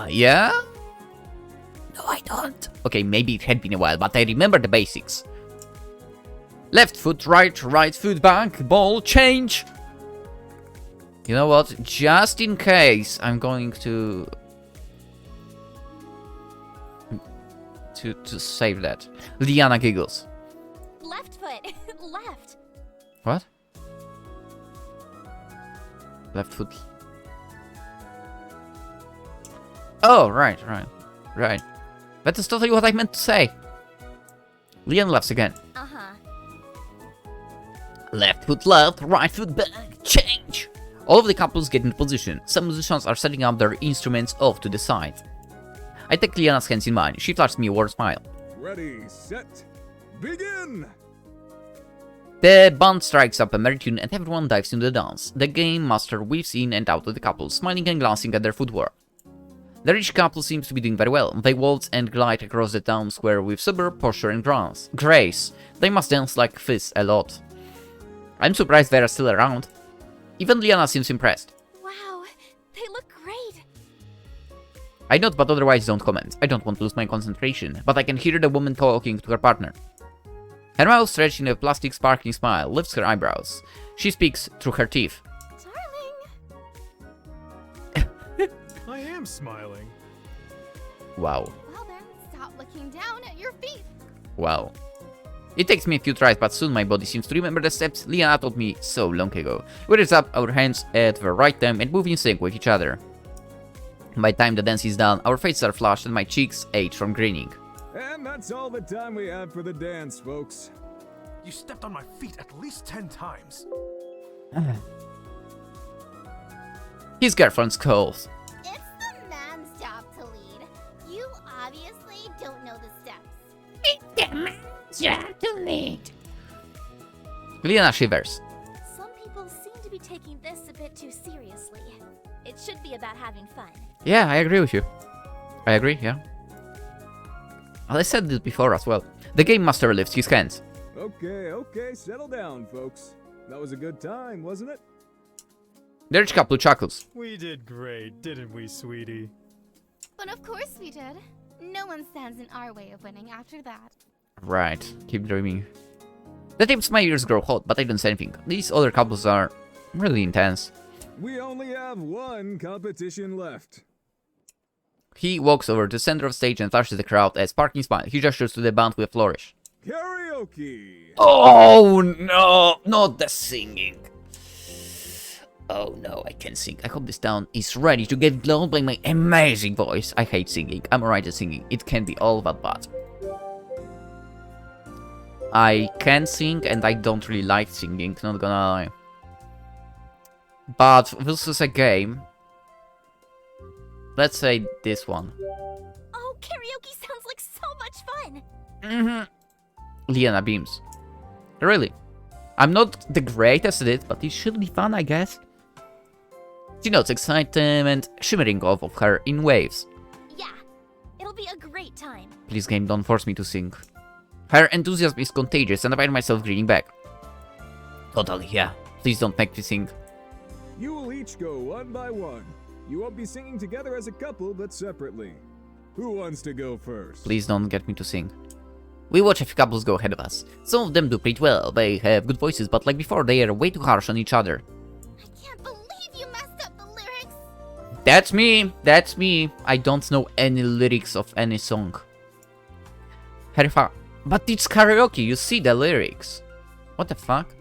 Yeah? No, I don't. Okay, maybe it had been a while, but I remember the basics. Left foot, right foot, back, ball, change. You know what? Just in case, I'm going to save that. Leanna giggles. Left foot. Left. What? Left foot. Oh, right. That is totally what I meant to say. Leanna laughs again. Uh-huh. Left foot left, right foot back, change! All of the couples get in position. Some musicians are setting up their instruments off to the side. I take Leanna's hands in mine. She flashes me a warm smile. Ready, set, begin! The band strikes up a merry tune and everyone dives into the dance. The game master weaves in and out of the couples, smiling and glancing at their footwear. The rich couple seems to be doing very well. They waltz and glide across the town square with superb posture and grace. They must dance like this a lot. I'm surprised they're still around. Even Leanna seems impressed. Wow, they look great. I nod but otherwise don't comment. I don't want to lose my concentration, but I can hear the woman talking to her partner. Her mouth stretched in a plastic sparkling smile lifts her eyebrows. She speaks through her teeth. Darling. I am smiling. Wow. Well then, stop looking down at your feet. Wow. It takes me a few tries, but soon my body seems to remember the steps Leanna taught me so long ago. We raise up our hands at the right time and move in sync with each other. By the time the dance is done, our faces are flushed and my cheeks ache from grinning. And that's all the time we have for the dance, folks. You stepped on my feet at least 10 times. It's His girlfriend calls. the man's job to lead. You obviously don't know the steps. Leanna shivers. Some people seem to be taking this a bit too seriously. It should be about having fun. Yeah, I agree with you. I agree, yeah. Well, I said this before as well. The game master lifts his hands. Okay, settle down, folks. That was a good time, wasn't it? The rich couple chuckles. We did great, didn't we, sweetie? But of course we did. No one stands in our way of winning after that. Right, keep dreaming. The tips my ears grow hot, but I don't say anything. These other couples are really intense. We only have one competition left. He walks over to the center of the stage and flashes the crowd a sparkling smile. He gestures to the band with a flourish. Karaoke! Oh no, not the singing. Oh no, I can't sing. I hope this town is ready to get blown by my amazing voice. I hate singing. I'm alright at singing. It can be all that bad. I can sing and I don't really like singing, not gonna lie. But this is a game. Let's say this one. Oh, karaoke sounds like so much fun. Leanna beams. Really? I'm not the greatest at it, but it should be fun, I guess. She notes excitement shimmering off of her in waves. Yeah, it'll be a great time. Please, game, don't force me to sing. Her enthusiasm is contagious, and I find myself grinning back. Totally, yeah. Please don't make me sing. You will each go one by one. You won't be singing together as a couple, but separately. Who wants to go first? Please don't get me to sing. We watch a few couples go ahead of us. Some of them do pretty well. They have good voices, but like before, they are way too harsh on each other. I can't believe you messed up the lyrics. That's me. That's me. I don't know any lyrics of any song. But it's karaoke. You see the lyrics. What the fuck?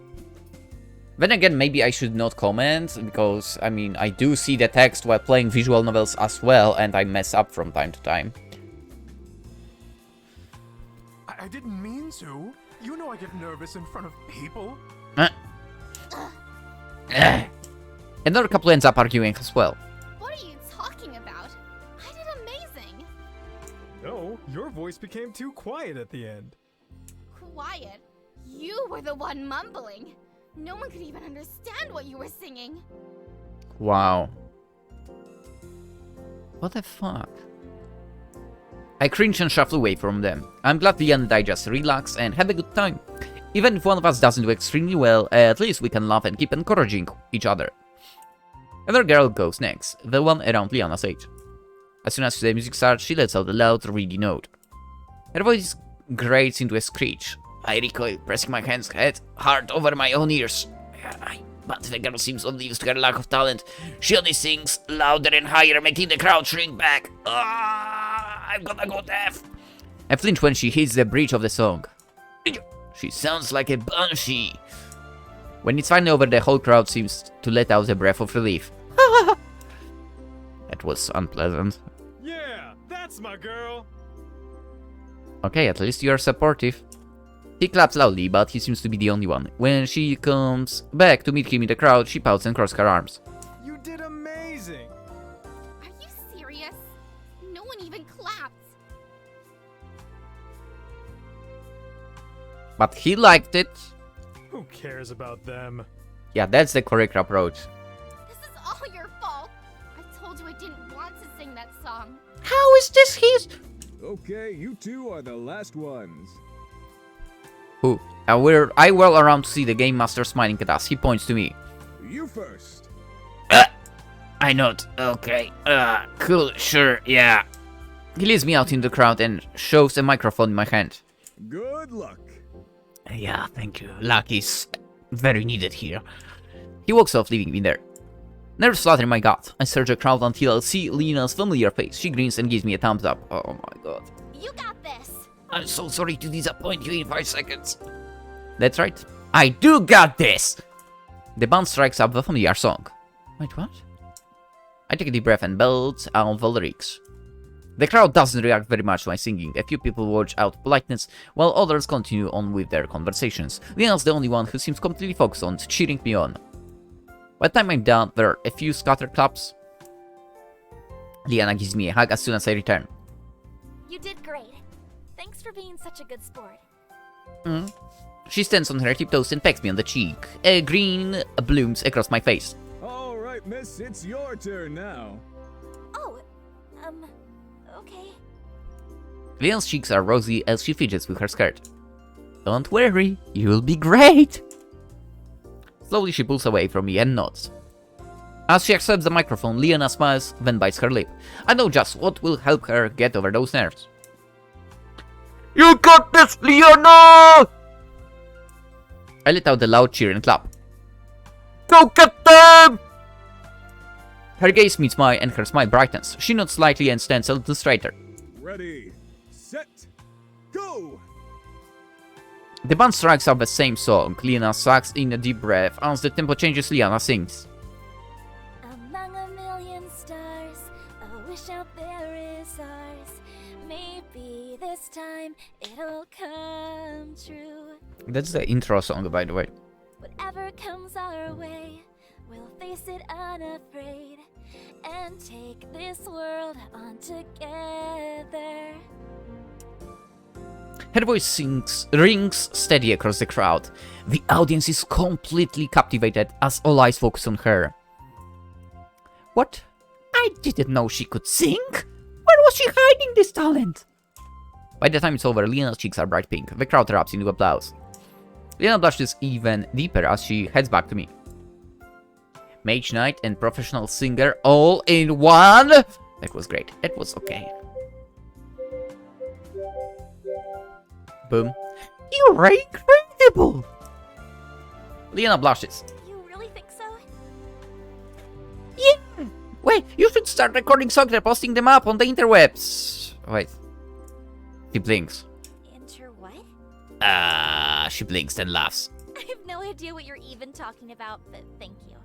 Then again, maybe I should not comment, because, I mean, I do see the text while playing visual novels as well, and I mess up from time to time. I didn't mean to. You know I get nervous in front of people. Another couple ends up arguing as well. What are you talking about? I did amazing. No, your voice became too quiet at the end. Quiet. You were the one mumbling. No one could even understand what you were singing. Wow. What the fuck? I cringe and shuffle away from them. I'm glad Leanna and I just relax and have a good time. Even if one of us doesn't do extremely well, at least we can laugh and keep encouraging each other. Another girl goes next, the one around Leanna's age. As soon as the music starts, she lets out a loud, reedy note. Her voice grates into a screech. I recoil, pressing my hands hard over my own ears. But the girl seems oblivious to her lack of talent. She only sings louder and higher, making the crowd shrink back. I'm gonna go deaf. I flinch when she hits the bridge of the song. She sounds like a banshee. When it's finally over, the whole crowd seems to let out a breath of relief. That was unpleasant. Yeah, that's my girl. Okay, at least you are supportive. He claps loudly, but he seems to be the only one. When she comes back to meet him in the crowd, she pouts and crosses her arms. You did amazing. Are you serious? No one even clapped. But he liked it. Who cares about them? Yeah, that's the correct approach. This is all your fault. I told you I didn't want to sing that song. How is this his? Okay, you two are the last ones. Who? I whirl around to see the game master smiling at us. He points to me. You first. I nod. Okay. Cool. Sure. Yeah. He leads me out in the crowd and shoves a microphone in my hand. Good luck. Yeah, thank you. Luck is very needed here. He walks off, leaving me there. Nerves flutter in my gut. I search the crowd until I see Leanna's familiar face. She grins and gives me a thumbs up. Oh my god. You got this. I'm so sorry to disappoint you in 5 seconds. That's right. I do got this! The band strikes up the familiar song. Wait, what? I take a deep breath and belt out the lyrics. The crowd doesn't react very much to my singing. A few people watch out politeness, while others continue on with their conversations. Leanna's the only one who seems completely focused on cheering me on. By the time I'm done, there are a few scattered claps. Leanna gives me a hug as soon as I return. You did great. Thanks for being such a good sport. She stands on her tiptoes and pecks me on the cheek. A grin blooms across my face. All right, miss, it's your turn now. Oh, okay. Leon's cheeks are rosy as she fidgets with her skirt. Don't worry, you'll be great! Slowly she pulls away from me and nods. As she accepts the microphone, Leanna smiles, then bites her lip. I know just what will help her get over those nerves. You got this, Leanna! I let out a loud cheer and clap. Go get them! Her gaze meets mine and her smile brightens. She nods slightly and stands a little straighter. Ready, set, go! The band strikes up the same song. Leanna sucks in a deep breath. As the tempo changes, Leanna sings. Among a million stars, a wish out there is ours. Maybe this time it'll come true. That's the intro song, by the way. Whatever comes our way, we'll face it unafraid and take this world on together. Her voice rings steady across the crowd. The audience is completely captivated as all eyes focus on her. What? I didn't know she could sing? Where was she hiding this talent? By the time it's over, Leanna's cheeks are bright pink. The crowd erupts into applause. Leanna blushes even deeper as she heads back to me. Mage-Knight and professional singer all in one? That was great. That was okay. Boom. You're incredible! Leanna blushes. You really think so? Yeah! Wait, you should start recording songs and posting them up on the interwebs. Wait. She blinks. Enter what? She blinks and laughs. I have no idea what you're even talking about, but thank you.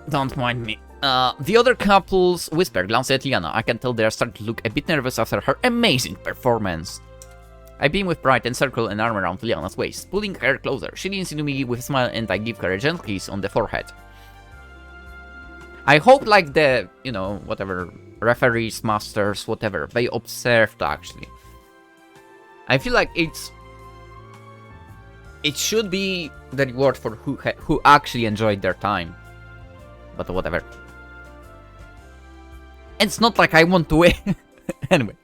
Don't mind me. The other couples whisper, glance at Leanna. I can tell they are starting to look a bit nervous after her amazing performance. I beam with pride and circle an arm around Leanna's waist, pulling her closer. She leans into me with a smile and I give her a gentle kiss on the forehead. I hope like the, you know, whatever, referees, masters, whatever, they observed actually. I feel like it should be the reward for who actually enjoyed their time. But whatever. It's not like I want to win. Anyway,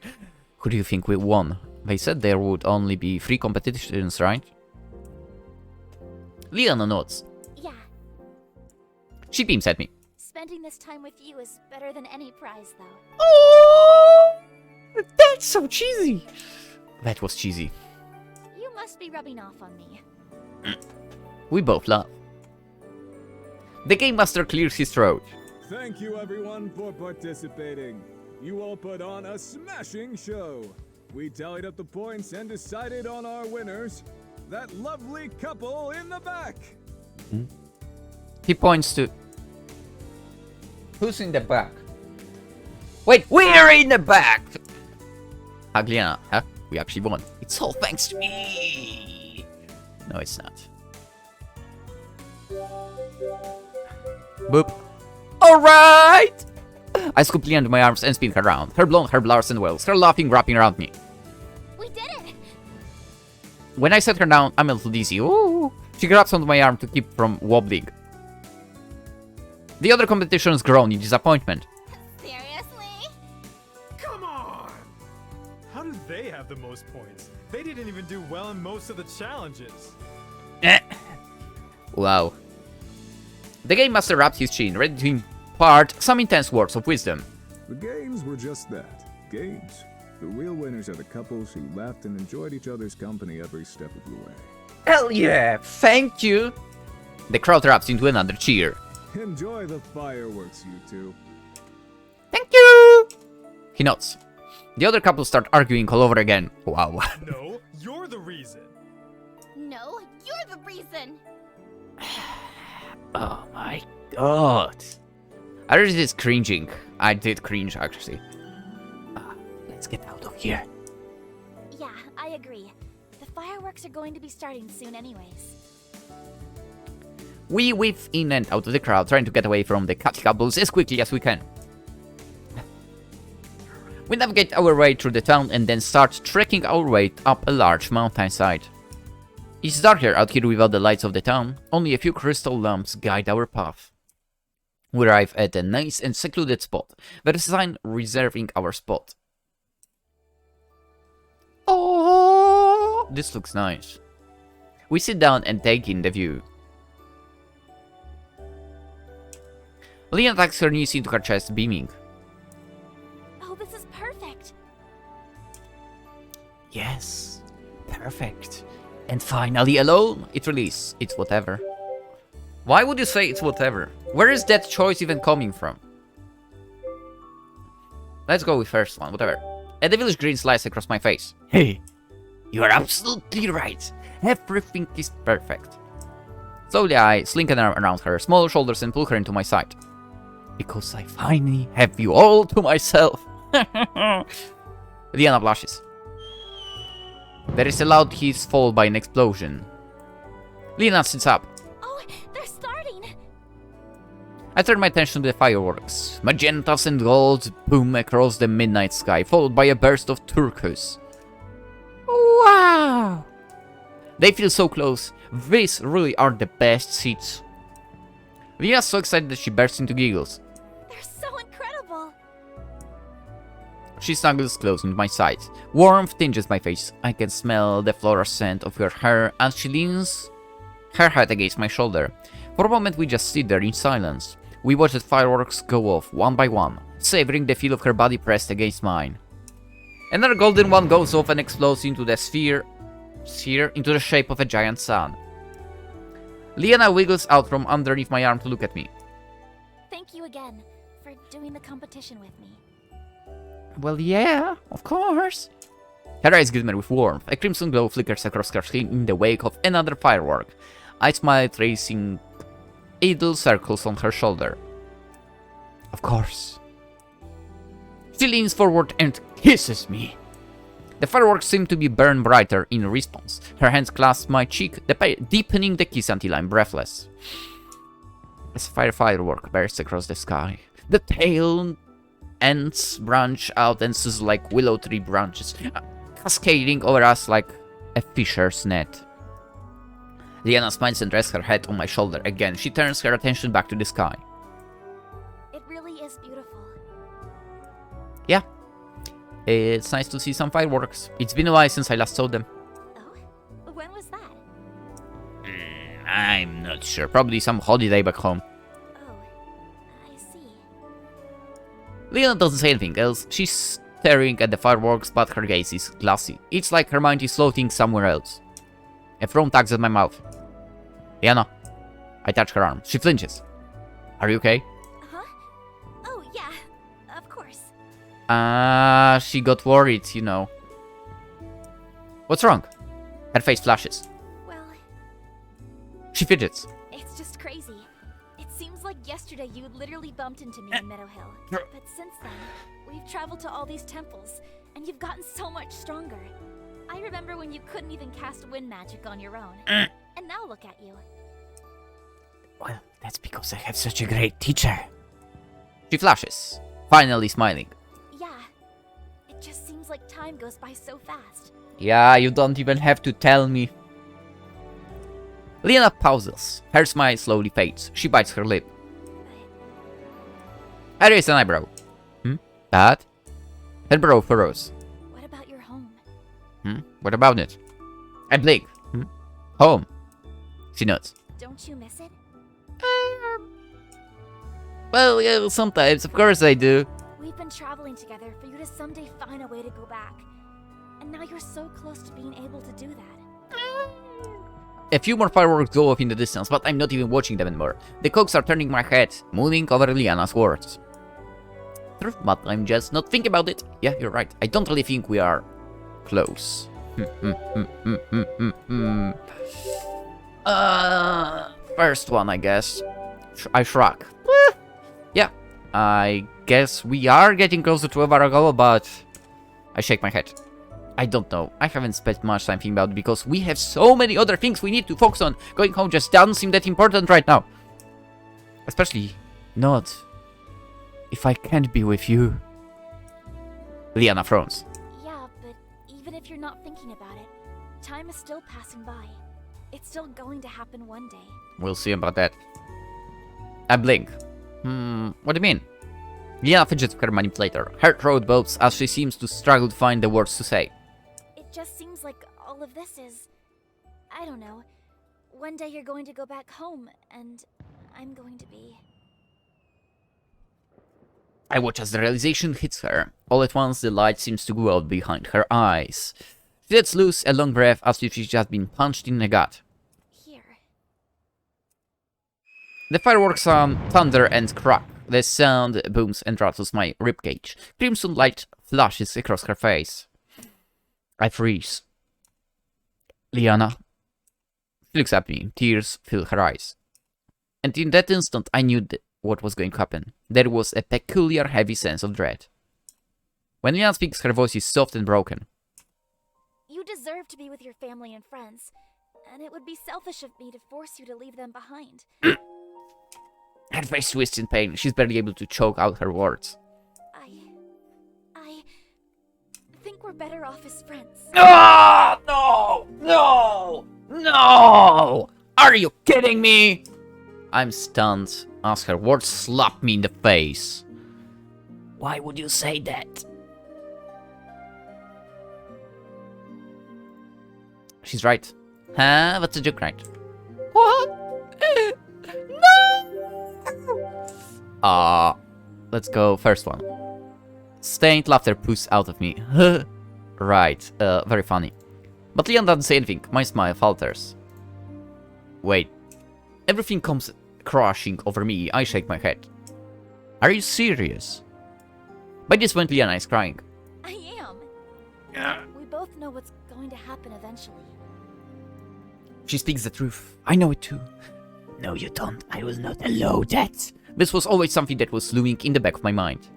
who do you think we won? They said there would only be 3 competitions, right? Leanna nods. Yeah, She beams at me. spending this time with you is better than any prize, though. Oh, that's so cheesy. That was cheesy. You must be rubbing off on me. We both laugh. The Game Master clears his throat. Thank you everyone for participating. You all put on a smashing show. We tallied up the points and decided on our winners. That lovely couple in the back. He points to... Who's in the back? Wait, we're in the back! Leanna, huh? We actually won. It's all thanks to me! No, it's not. Boop. Alright! I scoop Leanna into my arms and spin her around. Her blonde hair blurs and wells, her laughing wrapping around me. We did it! When I set her down, I'm a little dizzy. Ooh. She grabs onto my arm to keep from wobbling. The other competitions groan in disappointment. Seriously? Come on! How did they have the most points? They didn't even do well in most of the challenges. Wow. The Game Master wraps his chin, ready to impart some intense words of wisdom. The games were just that. Games. The real winners are the couples who laughed and enjoyed each other's company every step of the way. Hell yeah! Thank you! The crowd erupts into another cheer. Enjoy the fireworks, you two. Thank you! He nods. The other couples start arguing all over again. Wow. No, you're the reason. No, you're the reason! Oh my god. I really did cringing. I did cringe actually. Let's get out of here. Yeah, I agree. The fireworks are going to be starting soon anyways. We weave in and out of the crowd, trying to get away from the catty couples as quickly as we can. We navigate our way through the town and then start trekking our way up a large mountainside. It's darker out here without the lights of the town, only a few crystal lamps guide our path. We arrive at a nice and secluded spot, with a sign reserving our spot. Oh, this looks nice. We sit down and take in the view. Leanna tucks her knees into her chest, beaming. Oh, this is perfect! Yes, perfect. And finally alone, it releases. It's whatever. Why would you say it's whatever? Where is that choice even coming from? Let's go with first one, whatever. A devilish grin slices across my face. Hey, you are absolutely right. Everything is perfect. Slowly I slink an arm around her small shoulders and pull her into my side. Because I finally have you all to myself. Leanna blushes. There is a loud hiss followed by an explosion. Leanna sits up. Oh, they're starting! I turn my attention to the fireworks. Magentas and golds boom across the midnight sky, followed by a burst of turquoise. Wow! They feel so close. These really are the best seats. Leanna's so excited that she bursts into giggles. They're so incredible! She snuggles close into my side. Warmth tinges my face. I can smell the floral scent of her hair as she leans her head against my shoulder. For a moment we just sit there in silence. We watch the fireworks go off one by one, savoring the feel of her body pressed against mine. Another golden one goes off and explodes into the sphere into the shape of a giant sun. Leanna wiggles out from underneath my arm to look at me. Thank you again for doing the competition with me. Well, yeah, of course. Her eyes glimmer with warmth. A crimson glow flickers across her skin in the wake of another firework. I smile, tracing idle circles on her shoulder. Of course. She leans forward and kisses me. The fireworks seem to be burn brighter in response. Her hands clasp my cheek, deepening the kiss until I'm breathless. As a firework bursts across the sky, the tail ends branch out and sizzle like willow tree branches, cascading over us like a fisher's net. Leanna smiles and rests her head on my shoulder again. She turns her attention back to the sky. It really is beautiful. Yeah. It's nice to see some fireworks. It's been a while since I last saw them. Oh? When was that? I'm not sure. Probably some holiday back home. Oh, I see. Leanna doesn't say anything else. She's staring at the fireworks, but her gaze is glassy. It's like her mind is floating somewhere else. A frown tugs at my mouth. Leanna. I touch her arm. She flinches. Are you okay? Huh? Oh, yeah. Of course. She got worried, you know. What's wrong? Her face flashes. Well, She fidgets. it's just crazy. It seems like yesterday you literally bumped into me in Meadow Hill. But since then, we've traveled to all these temples, and you've gotten so much stronger. I remember when you couldn't even cast wind magic on your own. And now look at you. Well, that's because I have such a great teacher. She flashes, finally smiling. Yeah. It just seems like time goes by so fast. Yeah, you don't even have to tell me. Leanna pauses. Her smile slowly fades. She bites her lip. I raise an eyebrow. That? Her brow furrows. What about your home? What about it? I blink. Home. She nods. Don't you miss it? Well, yeah, sometimes. Of course I do. We've been traveling together for you to someday find a way to go back. And now you're so close to being able to do that. A few more fireworks go off in the distance, but I'm not even watching them anymore. The cogs are turning my head, moving over Leanna's words. True, but I'm just not thinking about it. Yeah, you're right. I don't really think we are close. First one, I guess. I shrug. Yeah, I guess we are getting closer to Varagala, but I shake my head. I don't know. I haven't spent much time thinking about it because we have so many other things we need to focus on. Going home just doesn't seem that important right now. Especially not if I can't be with you. Leanna frowns. Yeah, but even if you're not thinking about it, time is still passing by. It's still going to happen one day. We'll see about that. I blink. What do you mean? Leanna fidgets with her manipulator. Her throat bulbs as she seems to struggle to find the words to say. It just seems like all of this is... I don't know. One day you're going to go back home, and I'm going to be... I watch as the realization hits her. All at once, the light seems to go out behind her eyes. She lets loose a long breath as if she's just been punched in the gut. Here. The fireworks thunder and crack. The sound booms and rattles my ribcage. Crimson light flashes across her face. I freeze. Leanna. She looks at me. Tears fill her eyes. And in that instant, I knew what was going to happen. There was a peculiar, heavy sense of dread. When Leanna speaks, her voice is soft and broken. You deserve to be with your family and friends, and it would be selfish of me to force you to leave them behind. Her face twists in pain. She's barely able to choke out her words. I think we're better off as friends. Oh, no! No! No! Are you kidding me? I'm stunned as her words slap me in the face. Why would you say that? She's right. Huh? What's a joke, right? What? No! Let's go first one. Stained laughter poos out of me. Right, very funny. But Leon doesn't say anything. My smile falters. Wait. Everything comes crashing over me. I shake my head. Are you serious? By this point, Leanna is crying. I am. We both know what's going to happen eventually. She speaks the truth. I know it too. No, you don't. I will not allow that. This was always something that was looming in the back of my mind.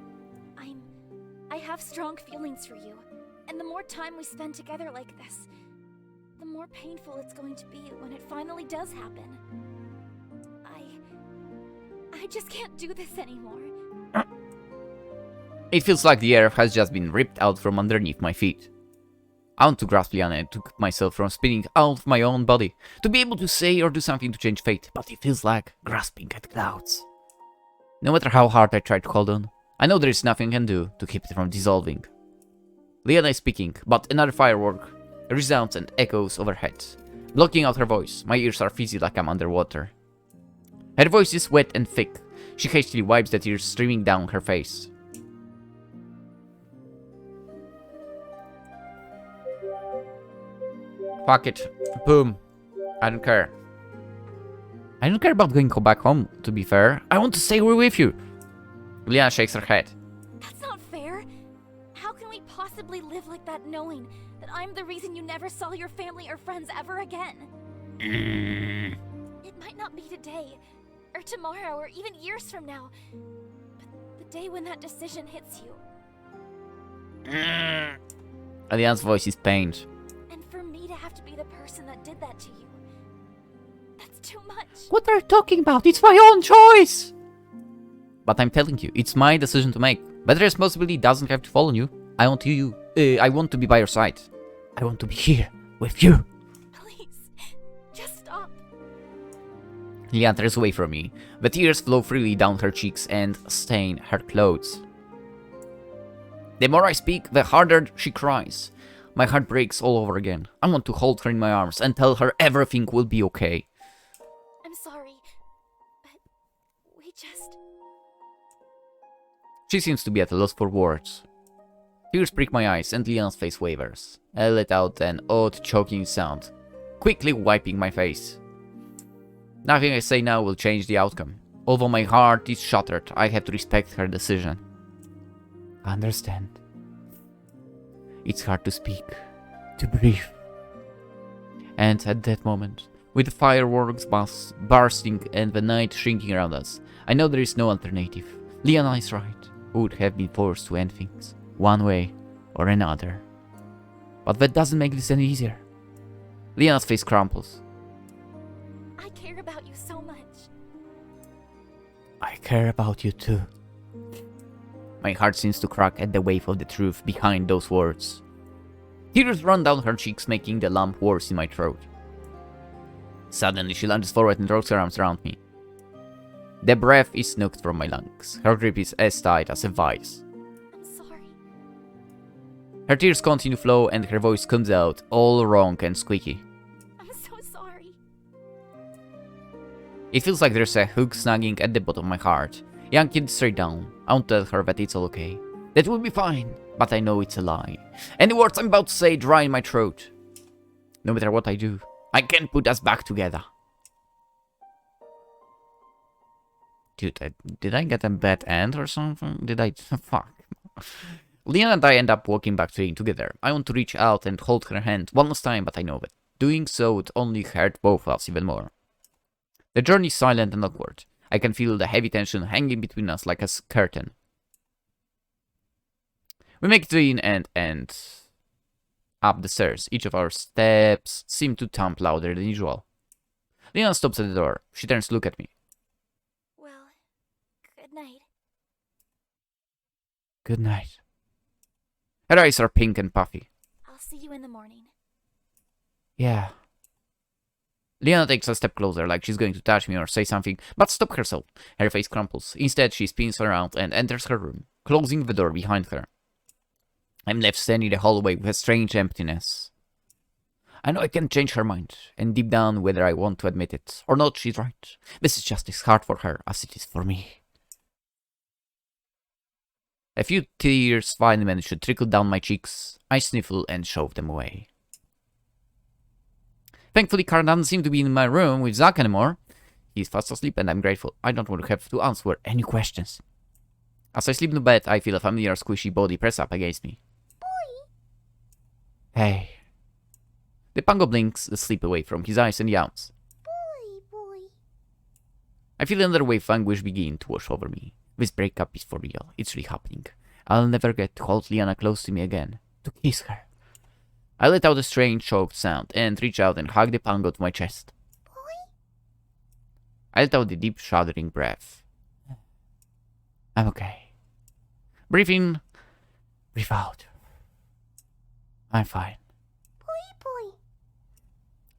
I have strong feelings for you, and the more time we spend together like this, the more painful it's going to be when it finally does happen. I just can't do this anymore. It feels like the air has just been ripped out from underneath my feet. I want to grasp Leanna and to keep myself from spinning out of my own body, to be able to say or do something to change fate, but it feels like grasping at clouds. No matter how hard I try to hold on, I know there is nothing I can do to keep it from dissolving. Leanna is speaking, but another firework resounds and echoes overhead, blocking out her voice. My ears are fizzy like I'm underwater. Her voice is wet and thick. She hastily wipes the tears streaming down her face. Fuck it. Boom. I don't care. I don't care about going back home, to be fair. I want to stay here with you. Leanna shakes her head. That's not fair. How can we possibly live like that knowing that I'm the reason you never saw your family or friends ever again? It might not be today, or tomorrow, or even years from now, but the day when that decision hits you. Leanna's voice is pained. And for me to have to be the person that did that to you, that's too much. What are you talking about? It's my own choice! But I'm telling you, it's my decision to make. But the responsibility doesn't have to fall on you. I want I want to be by your side. I want to be here with you. Please, just stop. Leanna turns away from me. The tears flow freely down her cheeks and stain her clothes. The more I speak, the harder she cries. My heart breaks all over again. I want to hold her in my arms and tell her everything will be okay. I'm sorry, but we just... She seems to be at a loss for words. Tears prick my eyes and Leanna's face wavers. I let out an odd choking sound, quickly wiping my face. Nothing I say now will change the outcome. Although my heart is shattered, I have to respect her decision. I understand. It's hard to speak, to breathe. And at that moment, with the fireworks bursting and the night shrinking around us, I know there is no alternative. Leanna is right. We would have been forced to end things, one way or another. But that doesn't make this any easier. Leanna's face crumples. I care about you so much. I care about you too. My heart seems to crack at the wave of the truth behind those words. Tears run down her cheeks, making the lump worse in my throat. Suddenly, she lunges forward and throws her arms around me. The breath is knocked from my lungs. Her grip is as tight as a vice. I'm sorry. Her tears continue to flow and her voice comes out all wrong and squeaky. I'm so sorry. It feels like there's a hook snagging at the bottom of my heart. Yank it straight down. I won't tell her that it's all okay. That will be fine, but I know it's a lie. And the words I'm about to say dry in my throat. No matter what I do, I can't put us back together. Dude, did I get a bad end or something? Did I? Fuck. Leanna and I end up walking back together. I want to reach out and hold her hand one last time, but I know that doing so would only hurt both of us even more. The journey is silent and awkward. I can feel the heavy tension hanging between us like a curtain. We make it to the inn and end up the stairs. Each of our steps seem to thump louder than usual. Leanna stops at the door. She turns to look at me. Well, good night. Good night. Her eyes are pink and puffy. I'll see you in the morning. Yeah. Leanna takes a step closer, like she's going to touch me or say something, but stops herself. Her face crumples. Instead, she spins around and enters her room, closing the door behind her. I'm left standing in the hallway with a strange emptiness. I know I can change her mind, and deep down, whether I want to admit it or not, she's right. This is just as hard for her as it is for me. A few tears finally manage to trickle down my cheeks. I sniffle and shove them away. Thankfully, Carl doesn't seem to be in my room with Zach anymore. He's fast asleep and I'm grateful. I don't want to have to answer any questions. As I sleep in the bed, I feel a familiar squishy body press up against me. Boy! Hey. The pango blinks the sleep away from his eyes and yawns. Boy. I feel another wave of anguish begin to wash over me. This breakup is for real. It's really happening. I'll never get to hold Leanna close to me again. To kiss her. I let out a strange choked sound and reach out and hug the pango to my chest. I let out a deep shuddering breath. I'm okay. Breathe in. Breathe out. I'm fine.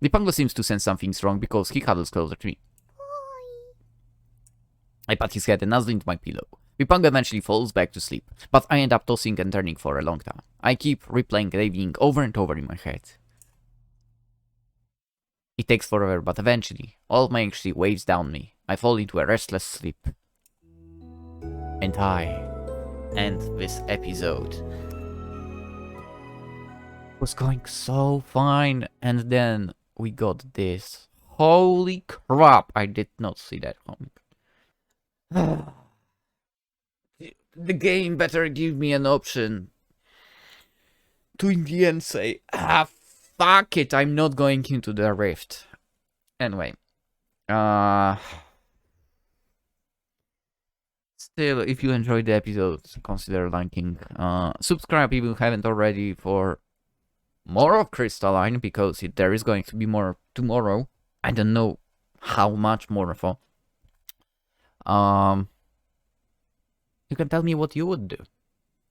The pango seems to sense something's wrong because he huddles closer to me. I pat his head and nuzzle into my pillow. The pango eventually falls back to sleep, but I end up tossing and turning for a long time. I keep replaying the evening over and over in my head. It takes forever, but eventually, all of my anxiety weighs down me. I fall into a restless sleep. And I end this episode. It was going so fine, and then we got this. Holy crap, I did not see that coming. The game better give me an option to in the end say, fuck it, I'm not going into the rift. Anyway, still, if you enjoyed the episode, consider liking, subscribe if you haven't already for more of Crystalline, because there is going to be more tomorrow. I don't know how much more for. You can tell me what you would do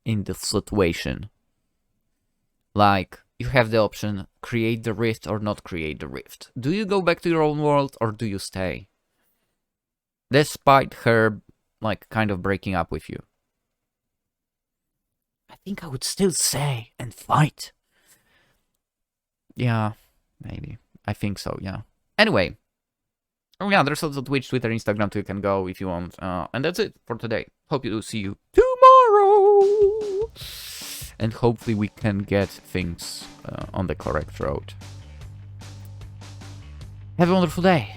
in this situation. Like, you have the option, create the rift or not create the rift. Do you go back to your own world or do you stay? Despite her, like, kind of breaking up with you. I think I would still stay and fight. Yeah, maybe. I think so, yeah. Anyway. Oh yeah, there's also Twitch, Twitter, Instagram too, you can go if you want. And that's it for today. Hope you see you tomorrow! And hopefully we can get things on the correct road. Have a wonderful day.